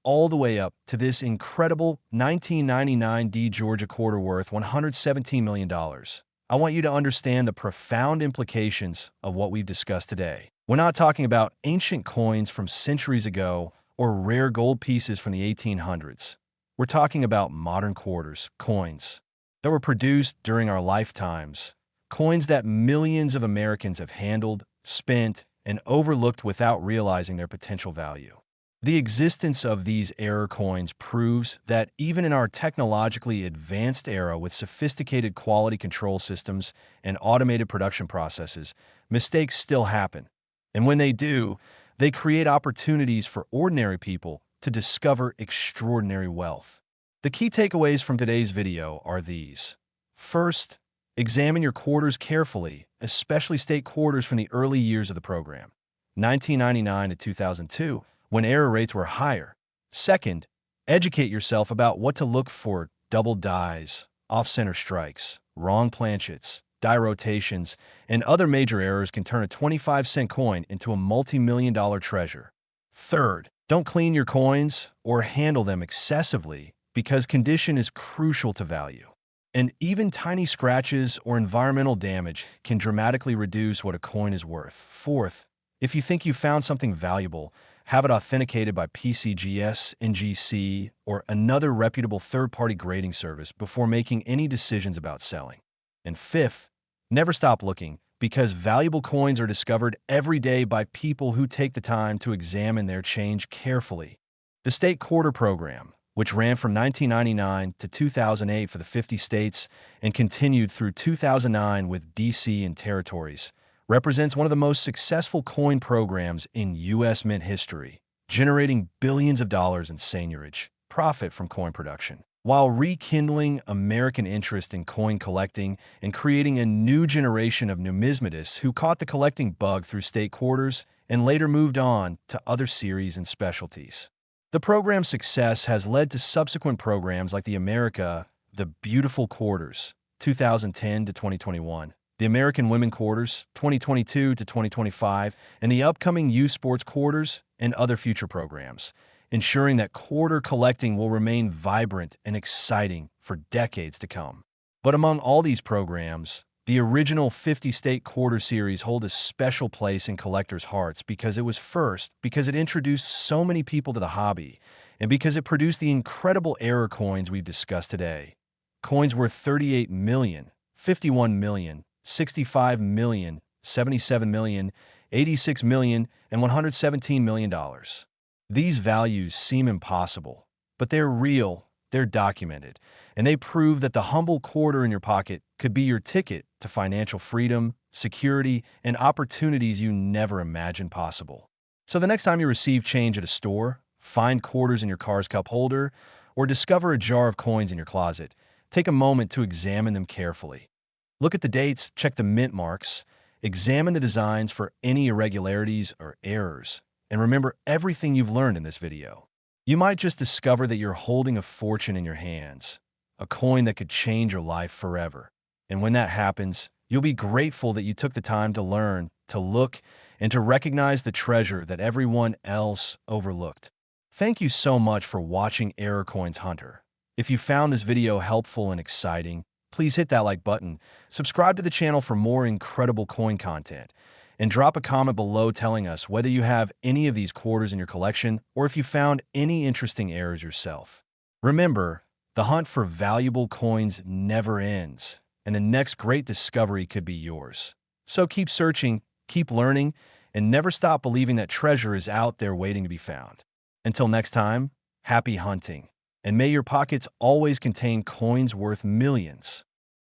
all the way up to this incredible 1999 D Georgia Quarter worth $117 million, I want you to understand the profound implications of what we've discussed today. We're not talking about ancient coins from centuries ago or rare gold pieces from the 1800s. We're talking about modern quarters, coins that were produced during our lifetimes, coins that millions of Americans have handled, spent, and overlooked without realizing their potential value. The existence of these error coins proves that even in our technologically advanced era with sophisticated quality control systems and automated production processes, mistakes still happen. And when they do, they create opportunities for ordinary people to discover extraordinary wealth. The key takeaways from today's video are these. First, examine your quarters carefully, especially state quarters from the early years of the program, 1999 to 2002, when error rates were higher. Second, educate yourself about what to look for: double dies, off-center strikes, wrong planchets, die rotations, and other major errors can turn a 25-cent coin into a multi-million-dollar treasure. Third, don't clean your coins or handle them excessively because condition is crucial to value. And even tiny scratches or environmental damage can dramatically reduce what a coin is worth. Fourth, if you think you found something valuable, have it authenticated by PCGS, NGC, or another reputable third-party grading service before making any decisions about selling. And fifth, never stop looking, because valuable coins are discovered every day by people who take the time to examine their change carefully. The State Quarter Program, which ran from 1999 to 2008 for the 50 states and continued through 2009 with DC and territories, represents one of the most successful coin programs in U.S. mint history, generating billions of dollars in seigniorage profit from coin production, while rekindling American interest in coin collecting and creating a new generation of numismatists who caught the collecting bug through state quarters and later moved on to other series and specialties. The program's success has led to subsequent programs like the Beautiful Quarters, 2010 to 2021, the American Women Quarters, 2022 to 2025, and the upcoming Youth Sports Quarters and other future programs, ensuring that quarter collecting will remain vibrant and exciting for decades to come. But among all these programs, the original 50-state quarter series hold a special place in collectors' hearts because it introduced so many people to the hobby, and because it produced the incredible error coins we've discussed today. Coins worth 38 million, 51 million, 65 million, 77 million, 86 million, and $117 million. These values seem impossible, but they're real, they're documented, and they prove that the humble quarter in your pocket could be your ticket to financial freedom, security, and opportunities you never imagined possible. So the next time you receive change at a store, find quarters in your car's cup holder, or discover a jar of coins in your closet, take a moment to examine them carefully. Look at the dates, check the mint marks, examine the designs for any irregularities or errors, and remember everything you've learned in this video. You might just discover that you're holding a fortune in your hands, a coin that could change your life forever. And when that happens, you'll be grateful that you took the time to learn, to look, and to recognize the treasure that everyone else overlooked. Thank you so much for watching Error Coins Hunter. If you found this video helpful and exciting, please hit that like button, subscribe to the channel for more incredible coin content, and drop a comment below telling us whether you have any of these quarters in your collection or if you found any interesting errors yourself. Remember, the hunt for valuable coins never ends, and the next great discovery could be yours. So keep searching, keep learning, and never stop believing that treasure is out there waiting to be found. Until next time, happy hunting, and may your pockets always contain coins worth millions.